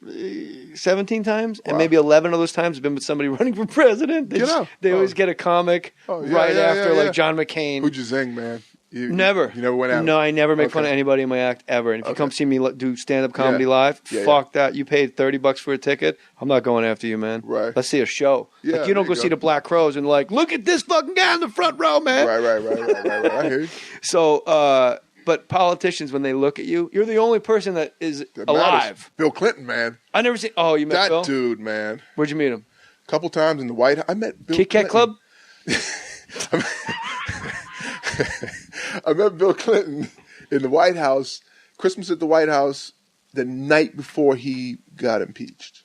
17 times, and maybe 11 of those times have been with somebody running for president. They always get a comic after John McCain. Who'd you zing, man? Never. You never went out? No, I never make fun of anybody in my act ever. And if you come see me do stand-up comedy live, fuck that. You paid $30 for a ticket. I'm not going after you, man. Right. Let's see a show. Yeah, like you don't go see the Black Crows and look at this fucking guy in the front row, man. Right. I hear you. So, but politicians, when they look at you, you're the only person that is alive. Bill Clinton, man. I never seen. Oh, you met Bill? That dude, man. Where'd you meet him? A couple times in the White House. I met Bill Kit Kat Club? I met Bill Clinton in the White House, Christmas at the White House, the night before he got impeached.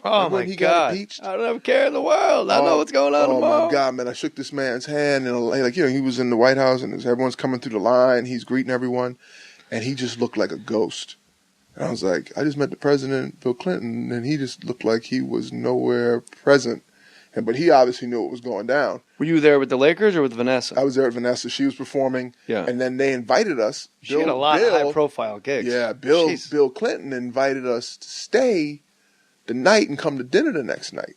Oh, my God. I don't have a care in the world. I know what's going on tomorrow. Oh, my God, man. I shook this man's hand, and he was in the White House, and everyone's coming through the line. He's greeting everyone, and he just looked like a ghost. And I was like, I just met the president, Bill Clinton, and he just looked like he was nowhere present. But he obviously knew what was going down. Were you there with the Lakers or with Vanessa? I was there with Vanessa. She was performing. Yeah. And then they invited us. She had a lot of high-profile gigs. Yeah, Bill Clinton invited us to stay the night and come to dinner the next night.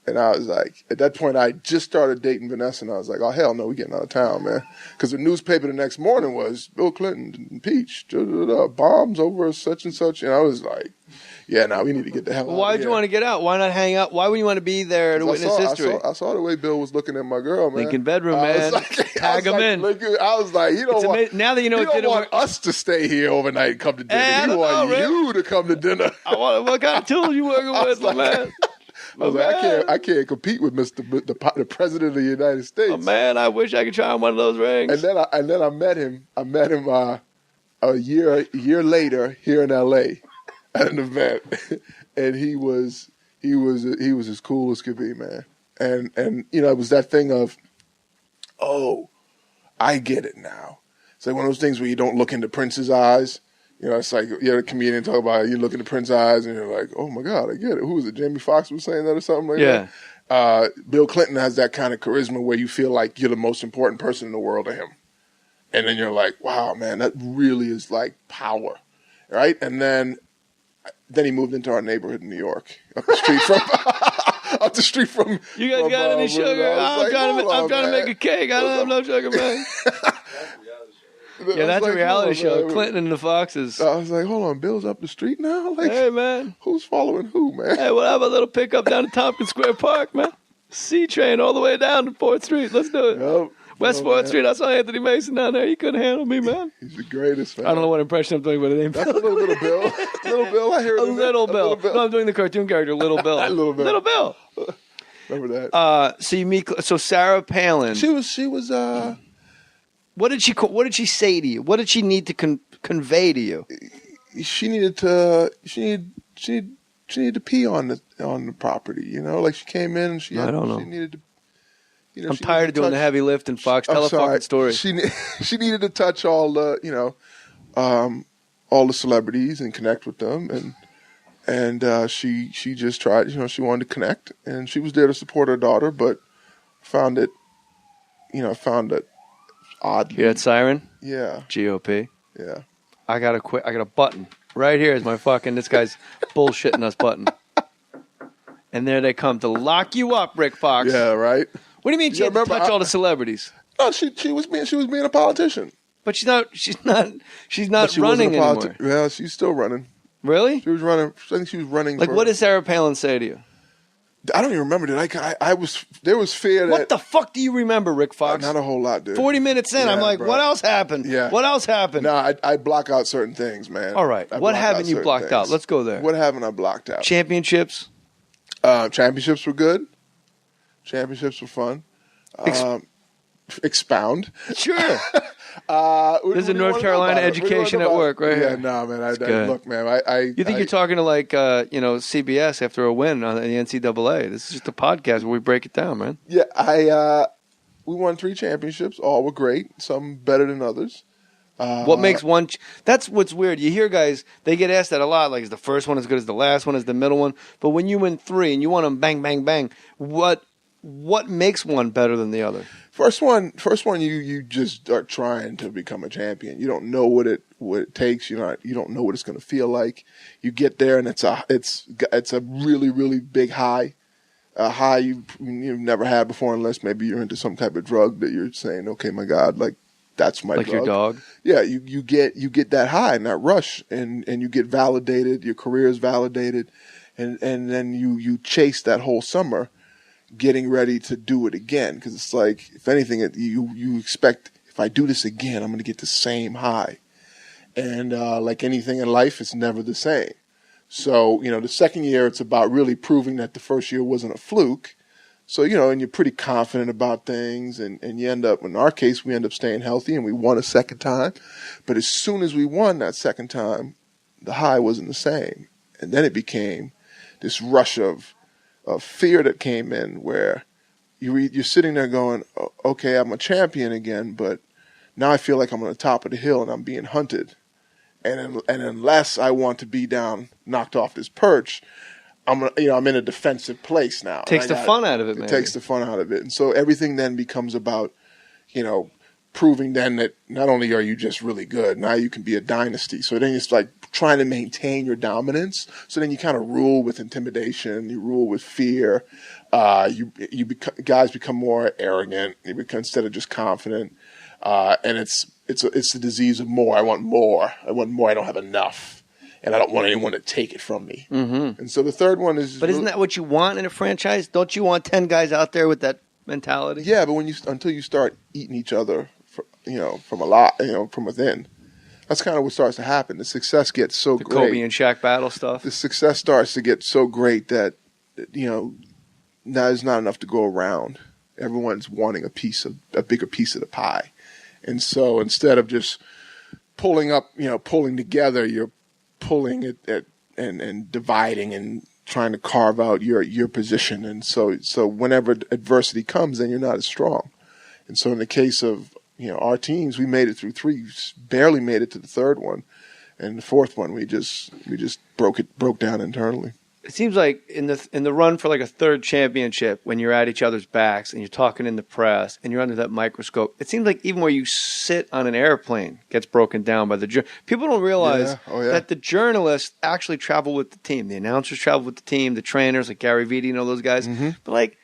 And I was like, at that point, I just started dating Vanessa, and I was like, oh, hell no, we're getting out of town, man. Because the newspaper the next morning was Bill Clinton impeached, bombs over such and such. And I was like, yeah, now we need to get the hell out. Why did you want to get out? Why not hang out? Why would you want to be there to witness history? I saw the way Bill was looking at my girl, man. Lincoln bedroom, man. Tag him in. I was like, now that you know, he don't want us to stay here overnight and come to dinner. He want you to come to dinner. What kind of tools you working with, my man? I was like, I can't compete with the President of the United States. Oh, man, I wish I could try on one of those rings. And then I met him. I met him a year later here in L.A. at an event, and he was as cool as could be, man. And it was that thing of, oh, I get it now. It's like one of those things where you don't look into Prince's eyes. It's like you had a comedian talk about it, you look into Prince's eyes and you're like, oh my God, I get it. Who was it? Jamie Foxx was saying that or something like that? Bill Clinton has that kind of charisma where you feel like you're the most important person in the world to him. And then you're like, wow, man, that really is like power, right? And then he moved into our neighborhood in New York, up the street from. You guys got any sugar? I'm trying to make a cake. I don't have no sugar, man. Yeah, that's a reality show. Clinton and the Foxes. I was like, hold on, Bill's up the street now? Like, hey, man. Who's following who, man? Hey, we'll have a little pickup down to Tompkins Square Park, man. C-train all the way down to 4th Street. Let's do it. Yep. West 4th Street. I saw Anthony Mason down there. He couldn't handle me, man. He's the greatest, man. I don't know what impression I'm doing, but it ain't Bill. That's a little Bill. Little Bill, I hear it. Little Bill. No, I'm doing the cartoon character, Little Bill. Little Bill. Remember that? So you meet. So Sarah Palin. She was. What did she say to you? What did she need to convey to you? She needed to. She needed to pee on the property. You know, like she came in and she. I don't know. She needed to. You know, I'm tired of doing the heavy lifting, Fox. Tell a fucking story. She needed to touch all the all the celebrities and connect with them, and she just tried. You know, she wanted to connect, and she was there to support her daughter, but found it odd. Hear that siren? Yeah. GOP. Yeah. I got a button right here. Is my fucking this guy's bullshitting us button. And there they come to lock you up, Rick Fox. Yeah. Right. What do you mean she had to touch all the celebrities? No, she was being a politician. But she's not running anymore. Well, she's still running. Really? She was running. I think she was running. Like, what did Sarah Palin say to you? I don't even remember. There was fear that. What the fuck do you remember, Rick Fox? Not a whole lot, dude. 40 minutes in, Yeah, I'm like, bro. what else happened? Yeah. What else happened? No, I block out certain things, man. All right. What haven't you blocked out? Let's go there. What haven't I blocked out? Championships? Championships were good. Championships were fun. Expound. Sure. There's a North Carolina education at work right yeah, here. no, man. Look, man. You think you're talking to like CBS after a win on the NCAA? This is just a podcast where we break it down, man. Yeah, we won 3 championships. All were great. Some better than others. What makes one? That's what's weird. You hear guys, they get asked that a lot. Like, is the first one as good as the last one? Is the middle one? But when you win 3 and you want them bang, bang, bang, what makes one better than the other? First one, you just are trying to become a champion. You don't know what it takes. You don't know what it's going to feel like. You get there and it's a really, really big high, a high you've never had before, unless maybe you're into some type of drug that you're saying, okay, my God, like that's my like drug. Your dog. Yeah, you get that high and that rush, and you get validated. Your career is validated, and then you chase that whole summer, getting ready to do it again, because it's like, if anything, you expect, if I do this again, I'm going to get the same high. And like anything in life, it's never the same. So, the second year, it's about really proving that the first year wasn't a fluke. So, and you're pretty confident about things, and you end up, in our case, we end up staying healthy, and we won a second time. But as soon as we won that second time, the high wasn't the same. And then it became this rush of fear that came in, where you're sitting there going, okay, I'm a champion again, but now I feel like I'm on the top of the hill and I'm being hunted. And unless I want to be down, knocked off this perch, I'm in a defensive place now. Takes the fun out of it, man. It takes the fun out of it. And so everything then becomes about, proving then that not only are you just really good, now you can be a dynasty. So then it's like trying to maintain your dominance. So then you kind of rule with intimidation, you rule with fear. Guys become more arrogant. You become, instead of just confident. And it's the disease of more. I want more. I want more. I don't have enough, and I don't want anyone to take it from me. Mm-hmm. And so the third one is. But isn't that what you want in a franchise? Don't you want 10 guys out there with that mentality? Yeah, but until you start eating each other, from a lot, from within, that's kind of what starts to happen. The success gets so great. The Kobe and Shaq battle stuff. The success starts to get so great that now there's not enough to go around. Everyone's wanting a bigger piece of the pie. And so instead of just pulling together, you're pulling it and dividing and trying to carve out your position. And so whenever adversity comes, then you're not as strong. And so in the case of, our teams, we made it through 3, barely made it to the third one. And the fourth one, we just broke down internally. It seems like in the run for like a third championship, when you're at each other's backs and you're talking in the press and you're under that microscope, it seems like even where you sit on an airplane gets broken down by the people don't realize that the journalists actually travel with the team. The announcers travel with the team, the trainers like Gary Vitti and all those guys. Mm-hmm. But like,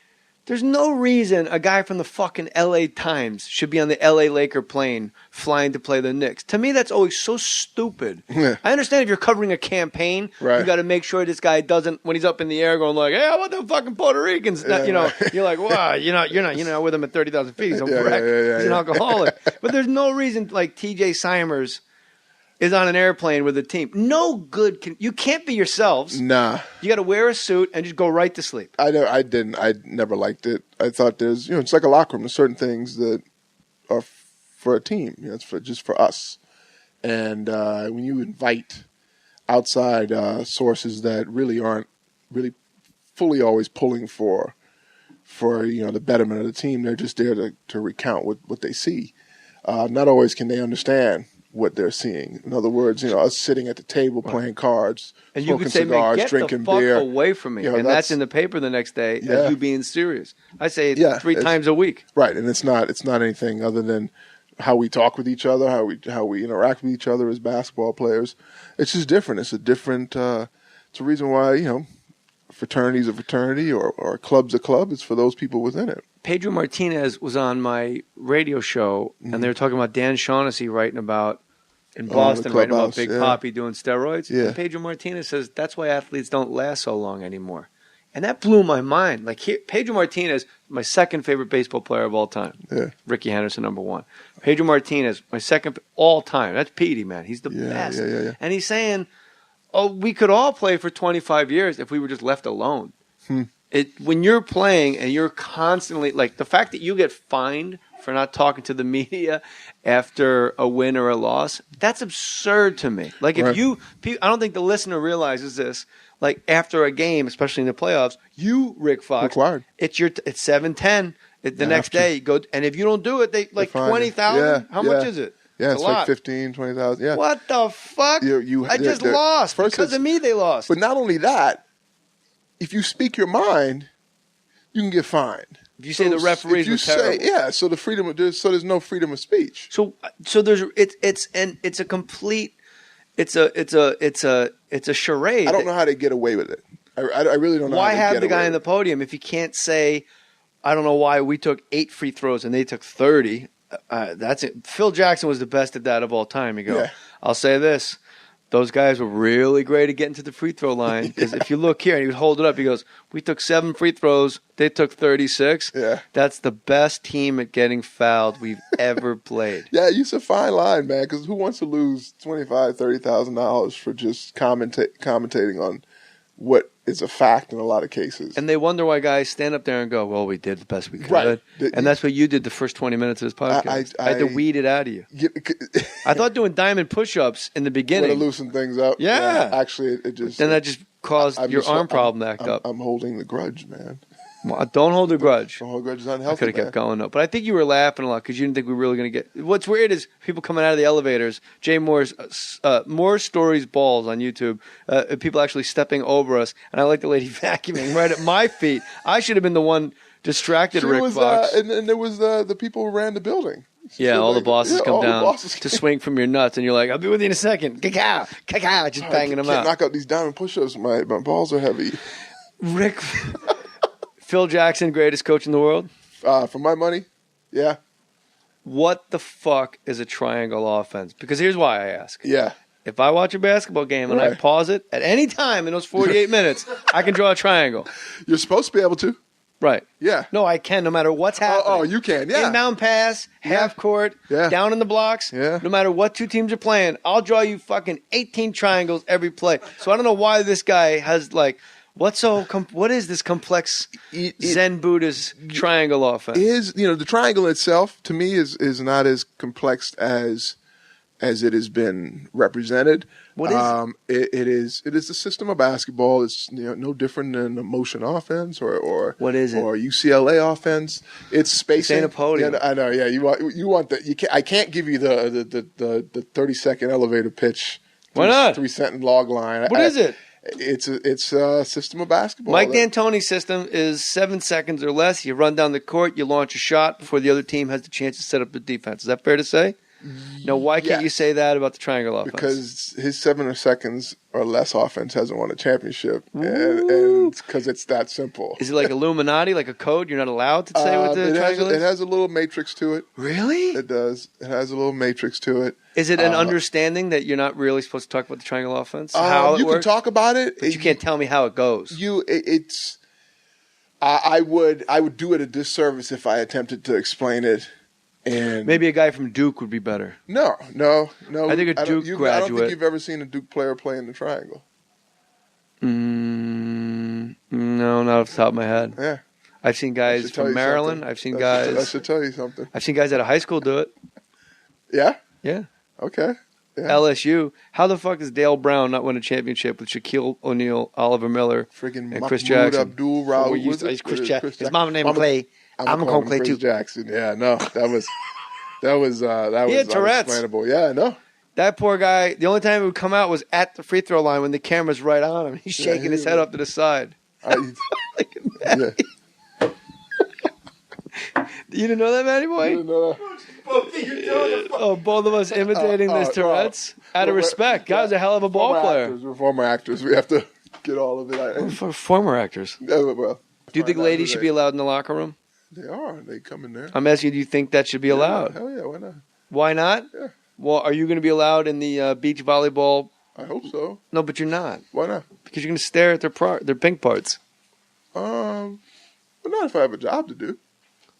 there's no reason a guy from the fucking LA Times should be on the LA Laker plane flying to play the Knicks. To me, that's always so stupid. Yeah. I understand if you're covering a campaign, right, you got to make sure this guy doesn't, when he's up in the air going like, hey, how about the fucking Puerto Ricans? Yeah, you're like, wow, you're not with him at 30,000 feet. He's a wreck. He's an alcoholic. But there's no reason like TJ Simers. is on an airplane with a team. No good you can't be yourselves. Nah. You got to wear a suit and just go right to sleep. I didn't. I never liked it. I thought there's, it's like a locker room. There's certain things that are for a team. It's just for us. And when you invite outside sources that really aren't really fully always pulling for the betterment of the team, they're just there to recount what they see. Not always can they understand what they're seeing. In other words, us sitting at the table playing cards, and smoking you could say, cigars, "Get drinking the fuck beer away from me," and that's in the paper the next day as you being serious. I say it 3 times a week. Right, and it's not anything other than how we talk with each other, how we interact with each other as basketball players. It's just different. It's a different. It's a reason why fraternity's a fraternity or a club's a club. It's for those people within it. Pedro Martinez was on my radio show, and they were talking about Dan Shaughnessy writing about in Boston, writing about Big Poppy doing steroids. Yeah. And Pedro Martinez says that's why athletes don't last so long anymore. And that blew my mind. Like Pedro Martinez, my second favorite baseball player of all time. Yeah. Ricky Henderson, number 1. Pedro Martinez, my second all time. That's Petey, man. He's the best. Yeah. And he's saying, we could all play for 25 years if we were just left alone. When you're playing and you're constantly, like the fact that you get fined for not talking to the media after a win or a loss, that's absurd to me. Like I don't think the listener realizes this. Like after a game, especially in the playoffs, you, Rick Fox, it's 7-10. The next day, you go, and if you don't do it, they like 20,000. How much is it? Yeah, it's like 15,000, 20,000. Yeah. What the fuck? I just lost because of me. They lost. But not only that, if you speak your mind, you can get fined. If you say the referees were terrible. So the freedom there's no freedom of speech. So there's it's a complete it's a charade. I don't know how they get away with it. I really don't know. Why how have the guy on the podium if you can't say, I don't know why we took 8 free throws and they took 30. That's it. Phil Jackson was the best at that of all time. You go, I'll say this. Those guys were really great at getting to the free throw line because if you look here, and he would hold it up, he goes, we took 7 free throws, they took 36. Yeah. That's the best team at getting fouled we've ever played. Yeah, it's a fine line, man, because who wants to lose $25,000, $30,000 for just commentating on what is a fact in a lot of cases? And they wonder why guys stand up there and go, well, we did the best we could. Right. And that's what you did the first 20 minutes of this podcast. I had to weed it out of you. I thought doing diamond push-ups in the beginning would have loosened things up. Yeah. Actually, it just... Then that just caused your arm problem to act up. I'm holding the grudge, man. Well, don't hold a grudge. Don't hold a grudge is unhealthy. I could have kept going though, but I think you were laughing a lot because you didn't think we were really going to get. What's weird is people coming out of the elevators. Jay Moore's More Stories Balls on YouTube. People actually stepping over us, and I like the lady vacuuming right at my feet. I should have been the one distracted. Rick Fox. And there was the people who ran the building. Yeah, all the bosses come down to swing from your nuts, and you're like, "I'll be with you in a second." Cacao, just banging them out. Knock out these diamond push-ups. My balls are heavy. Rick. Phil Jackson, greatest coach in the world? For my money, yeah. What the fuck is a triangle offense? Because here's why I ask. Yeah. If I watch a basketball game and I pause it, at any time in those 48 minutes, I can draw a triangle. You're supposed to be able to. Right. Yeah. No, I can no matter what's happening. Oh, you can, yeah. Inbound pass, half court, down in the blocks. Yeah. No matter what two teams are playing, I'll draw you fucking 18 triangles every play. So I don't know why this guy has like... what is this complex Zen Buddhist triangle offense? The triangle itself to me is not as complex as it has been represented. What is it is the system of basketball. It's no different than a motion offense or what is it? Or UCLA offense. It's spacing. It's a podium. Yeah, I know. Yeah, you want that. I can't give you the 30-second elevator pitch. Why not? 3-sentence log line. What is it? It's a system of basketball. Mike D'Antoni's system is 7 seconds or less. You run down the court, you launch a shot before the other team has the chance to set up the defense. Is that fair to say? Now, why can't you say that about the triangle offense? Because his 7 seconds or less offense hasn't won a championship, and because it's that simple. Is it like Illuminati, like a code you're not allowed to say what the triangle is? It has a little matrix to it. Really? It does. It has a little matrix to it. Is it an understanding that you're not really supposed to talk about the triangle offense? How you can talk about it, but you can't tell me how it goes. I would do it a disservice if I attempted to explain it And maybe a guy from Duke would be better. No. I think a Duke graduate. I don't think you've ever seen a Duke player play in the triangle. No, not off the top of my head. Yeah. I've seen guys from Maryland. Something. I've seen guys. I should tell you something. I've seen guys at a high school do it. Yeah? Yeah. Okay. Yeah. LSU. How the fuck does Dale Brown not win a championship with Shaquille O'Neal, Oliver Miller, and Chris Jackson? Abdul-Rauf. Chris Jackson. His mom named him Clay. I'm gonna call him Clay too. Jackson. Yeah, no, that was He had Tourette's. unexplainable. Yeah, I know. That poor guy. The only time he would come out was at the free throw line when the camera's right on him. He's shaking his head up to the side. Yeah. You didn't know that, Matty Boy? You didn't know that? Oh, both of us imitating this Tourette's. Out of respect. Guy's a hell of a ball player. We're former actors. We have to get all of it. For former actors. Yeah, well, Do you think ladies should be allowed in the locker room? They are. They come in there. I'm asking you, do you think that should be allowed? Hell yeah, why not? Why not? Yeah. Well, are you going to be allowed in the beach volleyball? I hope so. No, but you're not. Why not? Because you're going to stare at their pink parts. But not if I have a job to do.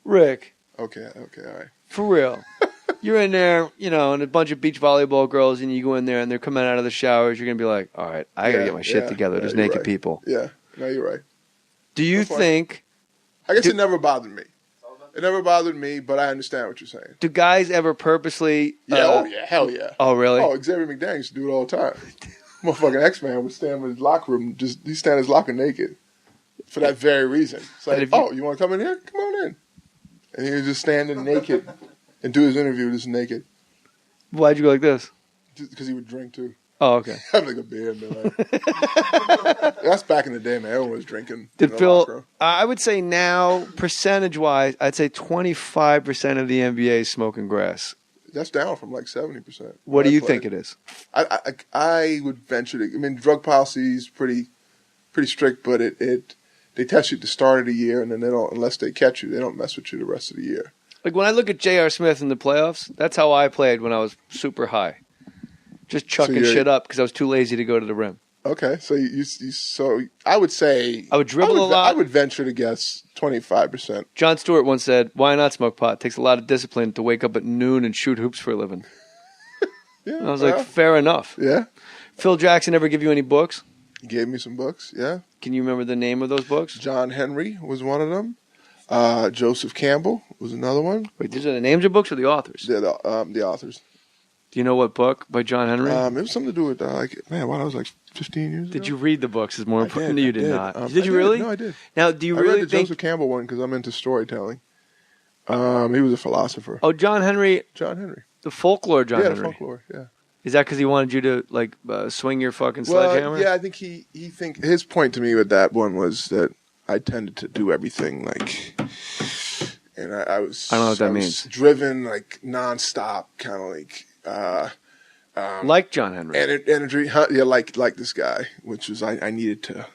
Rick. Okay, all right. For real. You're in there, and a bunch of beach volleyball girls, and you go in there, and they're coming out of the showers. You're going to be like, all right, I got to get my shit together. There's naked right. people. Yeah, no, you're right. Do you think... I guess it never bothered me. It never bothered me, but I understand what you're saying. Do guys ever purposely... Yeah, hell yeah. Oh, really? Oh, Xavier McDaniel used to do it all the time. Motherfucking X-Man would stand in his locker room, he'd stand in his locker naked. For that very reason. It's like, you want to come in here? Come on in. And he would just stand in naked and do his interview just naked. Why'd you go like this? Just because he would drink too. Oh, okay. Have like a beer and be like... That's back in the day, man. Everyone was drinking. Did Phil... I would say now, percentage-wise, I'd say 25% of the NBA is smoking grass. That's down from like 70%. What do you think it is? I would venture to... I mean, drug policy is pretty strict, but they test you at the start of the year, and then they don't, unless they catch you, they don't mess with you the rest of the year. Like when I look at J.R. Smith in the playoffs, that's how I played when I was super high. Just chucking shit up because I was too lazy to go to the rim. Okay, so so I would say I would dribble a lot. I would venture to guess 25%. Jon Stewart once said, "Why not smoke pot? It takes a lot of discipline to wake up at noon and shoot hoops for a living." Yeah, and I was like, fair enough. Yeah. Phil Jackson ever give you any books? He gave me some books. Yeah. Can you remember the name of those books? John Henry was one of them. Joseph Campbell was another one. Wait, these are the names of books or the authors? Yeah, the authors. Do you know what book by John Henry? It was something to do with when I was like 15 years ago. Did you read the books? Is more important. You did not. Did you really? No, I did. Now, do you I really read the think Joseph Campbell one because I'm into storytelling? He was a philosopher. Oh, John Henry. John Henry. The folklore John Henry. Yeah, the folklore. Yeah. Is that because he wanted you to swing your fucking sledgehammer? Yeah, I think his point to me with that one was that I tended to do everything and I was. I don't know what that means. Driven nonstop, kind of like John Henry. Energy, yeah, like this guy, which was I needed to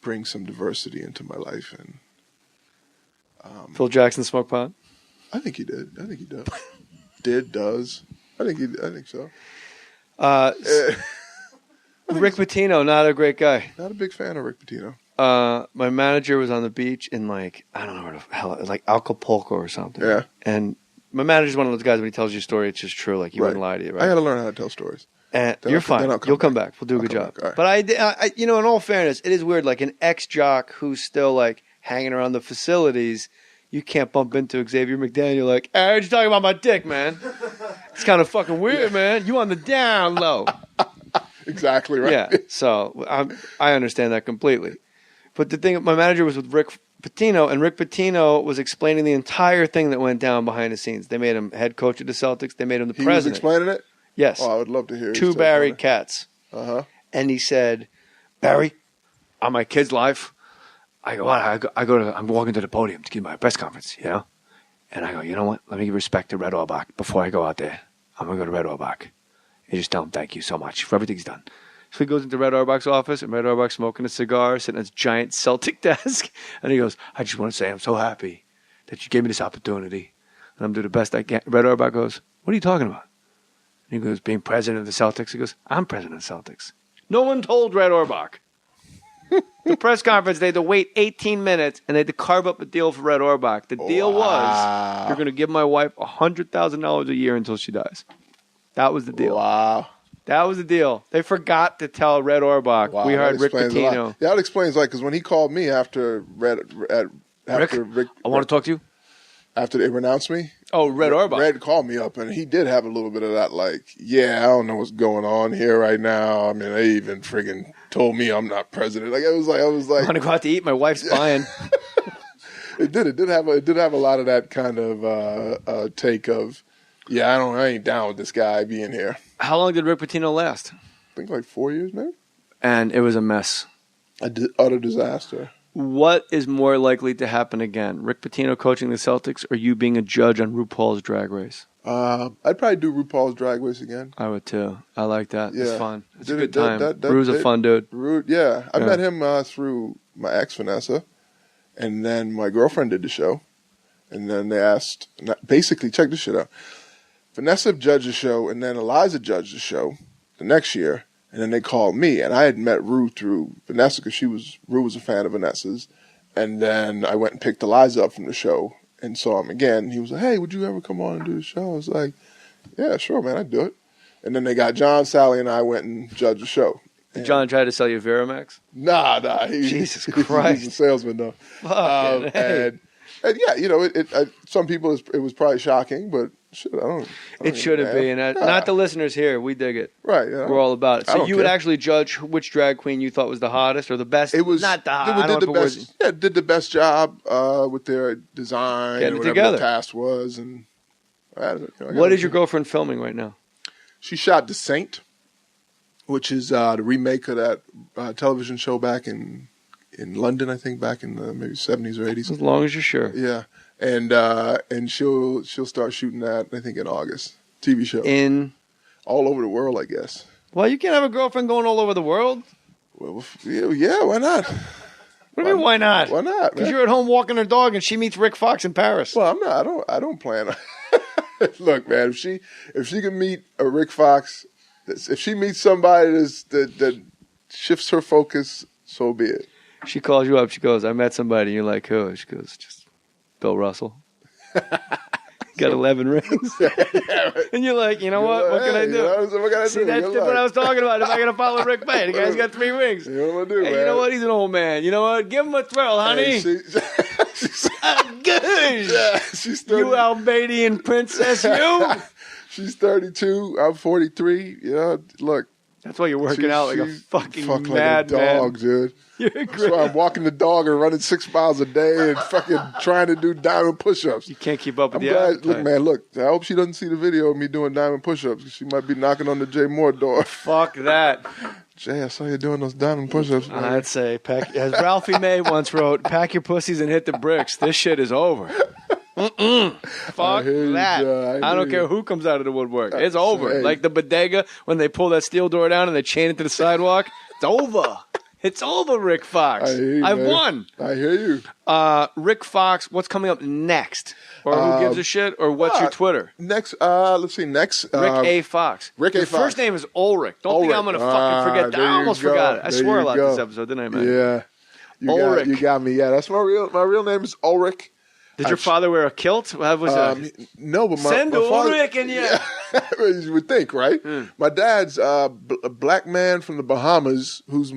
bring some diversity into my life, and Phil Jackson smoke pot? I think he did. I think he does. Does. I think so. Rick Pitino, not a great guy. Not a big fan of Rick Pitino. My manager was on the beach in I don't know where the hell it was, Acapulco or something. Yeah. And my manager's one of those guys when he tells you a story, it's just true. He wouldn't lie to you. Right? I got to learn how to tell stories. And you're fine. You'll come back. We'll do a good job. Right. But I, in all fairness, it is weird. Like an ex-jock who's still hanging around the facilities, you can't bump into Xavier McDaniel I heard you talking about my dick, man. It's kind of fucking weird, man. You on the down low. Exactly right. Yeah. So I understand that completely. But the thing, my manager was with Rick Pitino, and Rick Pitino was explaining the entire thing that went down behind the scenes. They made him head coach of the Celtics. They made him the president. He was explaining it? Yes. Oh, I would love to hear it. 2 Barry cats. Uh-huh. And he said, Barry, on my kid's life, I'm walking to the podium to give my press conference, And I go, you know what? Let me give respect to Red Auerbach before I go out there. I'm going to go to Red Auerbach. And just tell him thank you so much for everything he's done. So he goes into Red Auerbach's office, and Red Auerbach's smoking a cigar, sitting at his giant Celtic desk. And he goes, I just want to say I'm so happy that you gave me this opportunity. And I'm doing the best I can. Red Auerbach goes, what are you talking about? And he goes, being president of the Celtics. He goes, I'm president of the Celtics. No one told Red Auerbach. The press conference, they had to wait 18 minutes, and they had to carve up a deal for Red Auerbach. The deal was, you're going to give my wife $100,000 a year until she dies. That was the deal. Wow. That was the deal. They forgot to tell Red Auerbach. Wow, We hired Rick explains a Pitino. lot. Yeah, that explains like because when he called me after Rick, I want to talk to you. After they renounced me. Oh, Red Auerbach. Red called me up, and he did have a little bit of that, like, yeah, I don't know what's going on here right now. I mean, they even friggin' told me I'm not president. Like, I was like, I want to go out to eat. My wife's buying. It did have a lot of that kind of take of, yeah, I ain't down with this guy being here. How long did Rick Pitino last? I think like 4 years, maybe. And it was a mess. Utter disaster. What is more likely to happen again? Rick Pitino coaching the Celtics or you being a judge on RuPaul's Drag Race? I'd probably do RuPaul's Drag Race again. I would too. I like that. Yeah. It's fun. It's a good time. Rue's a fun dude. Yeah. I met him through my ex, Vanessa, and then my girlfriend did the show. And then they asked, basically, check this shit out. Vanessa judged the show, and then Eliza judged the show the next year. And then they called me, and I had met Rue through Vanessa because Rue was a fan of Vanessa's. And then I went and picked Eliza up from the show and saw him again. He was like, hey, would you ever come on and do the show? I was like, yeah, sure, man, I'd do it. And then they got John, Sally, and I went and judged the show. Did John try to sell you Viramax? Nah. Jesus Christ. He's a salesman, though. Hey. And yeah, you know, some people it was probably shocking, but shit, I don't It shouldn't be, and not the listeners here. We dig it. Right, yeah. We're all about it. So you would care. actually judge which drag queen you thought was the hottest or the best? It was not the hottest. Did the best job with their design Getting and it whatever together. the task was. And What is your girlfriend filming right now? She shot The Saint, which is the remake of that television show back in London, I think, back in the maybe 70s or 80s. As long as you're sure. Yeah. And she'll start shooting that, I think, in August. TV show. In? All over the world, I guess. Well, you can't have a girlfriend going all over the world. Well, yeah, why not? What do you mean, why not? Why not? Because you're at home walking her dog and she meets Rick Fox in Paris. Well, I'm not. I don't plan. Look, man, if she can meet a Rick Fox, if she meets somebody that shifts her focus, so be it. She calls you up. She goes, I met somebody. And you're like, who? She goes, just Bill Russell. Got 11 rings. Yeah, right. And you're like, you know what? What can I do? What can I See, do? that's what I was talking about. Am I going to follow Rick Bay? The guy's got 3 rings. You know what I'm going to do, Hey, man? you know what? He's an old man. You know what? Give him a thrill, honey. Hey, Good. Yeah, she's 30. You Albanian princess, you. She's 32. I'm 43. You know, look. That's why you're working out like a fucking like a dog, madman. dude. You're That's why I'm walking the dog and running 6 miles a day and fucking trying to do diamond push-ups. You can't keep up with I'm the glad. appetite. Look, man, look. I hope she doesn't see the video of me doing diamond push-ups because she might be knocking on the Jay Mohr door. Fuck that. Jay, I saw you doing those diamond push-ups, man. I'd say, as Ralphie May once wrote, pack your pussies and hit the bricks. This shit is over. Fuck that. I don't care who comes out of the woodwork. It's over. Hey. Like the bodega, when they pull that steel door down and they chain it to the sidewalk, it's over. It's over, Rick Fox. I've won. I hear you. Rick Fox, what's coming up next? Or who gives a shit? Or what's your Twitter? Next, let's see. Next, Rick A. Fox. Rick A. Your Fox. first name is Ulrich. Don't think I'm going to fucking forget that. there I you almost go. forgot it. I There swore a you lot go. this episode, didn't I, man? Yeah. Ulrich. You got me. Yeah, that's my real name is Ulrich. Did your father wear a kilt? What was that? No, but Send my father, Ulrich in you. You would think, right? My dad's a black man from the Bahamas whose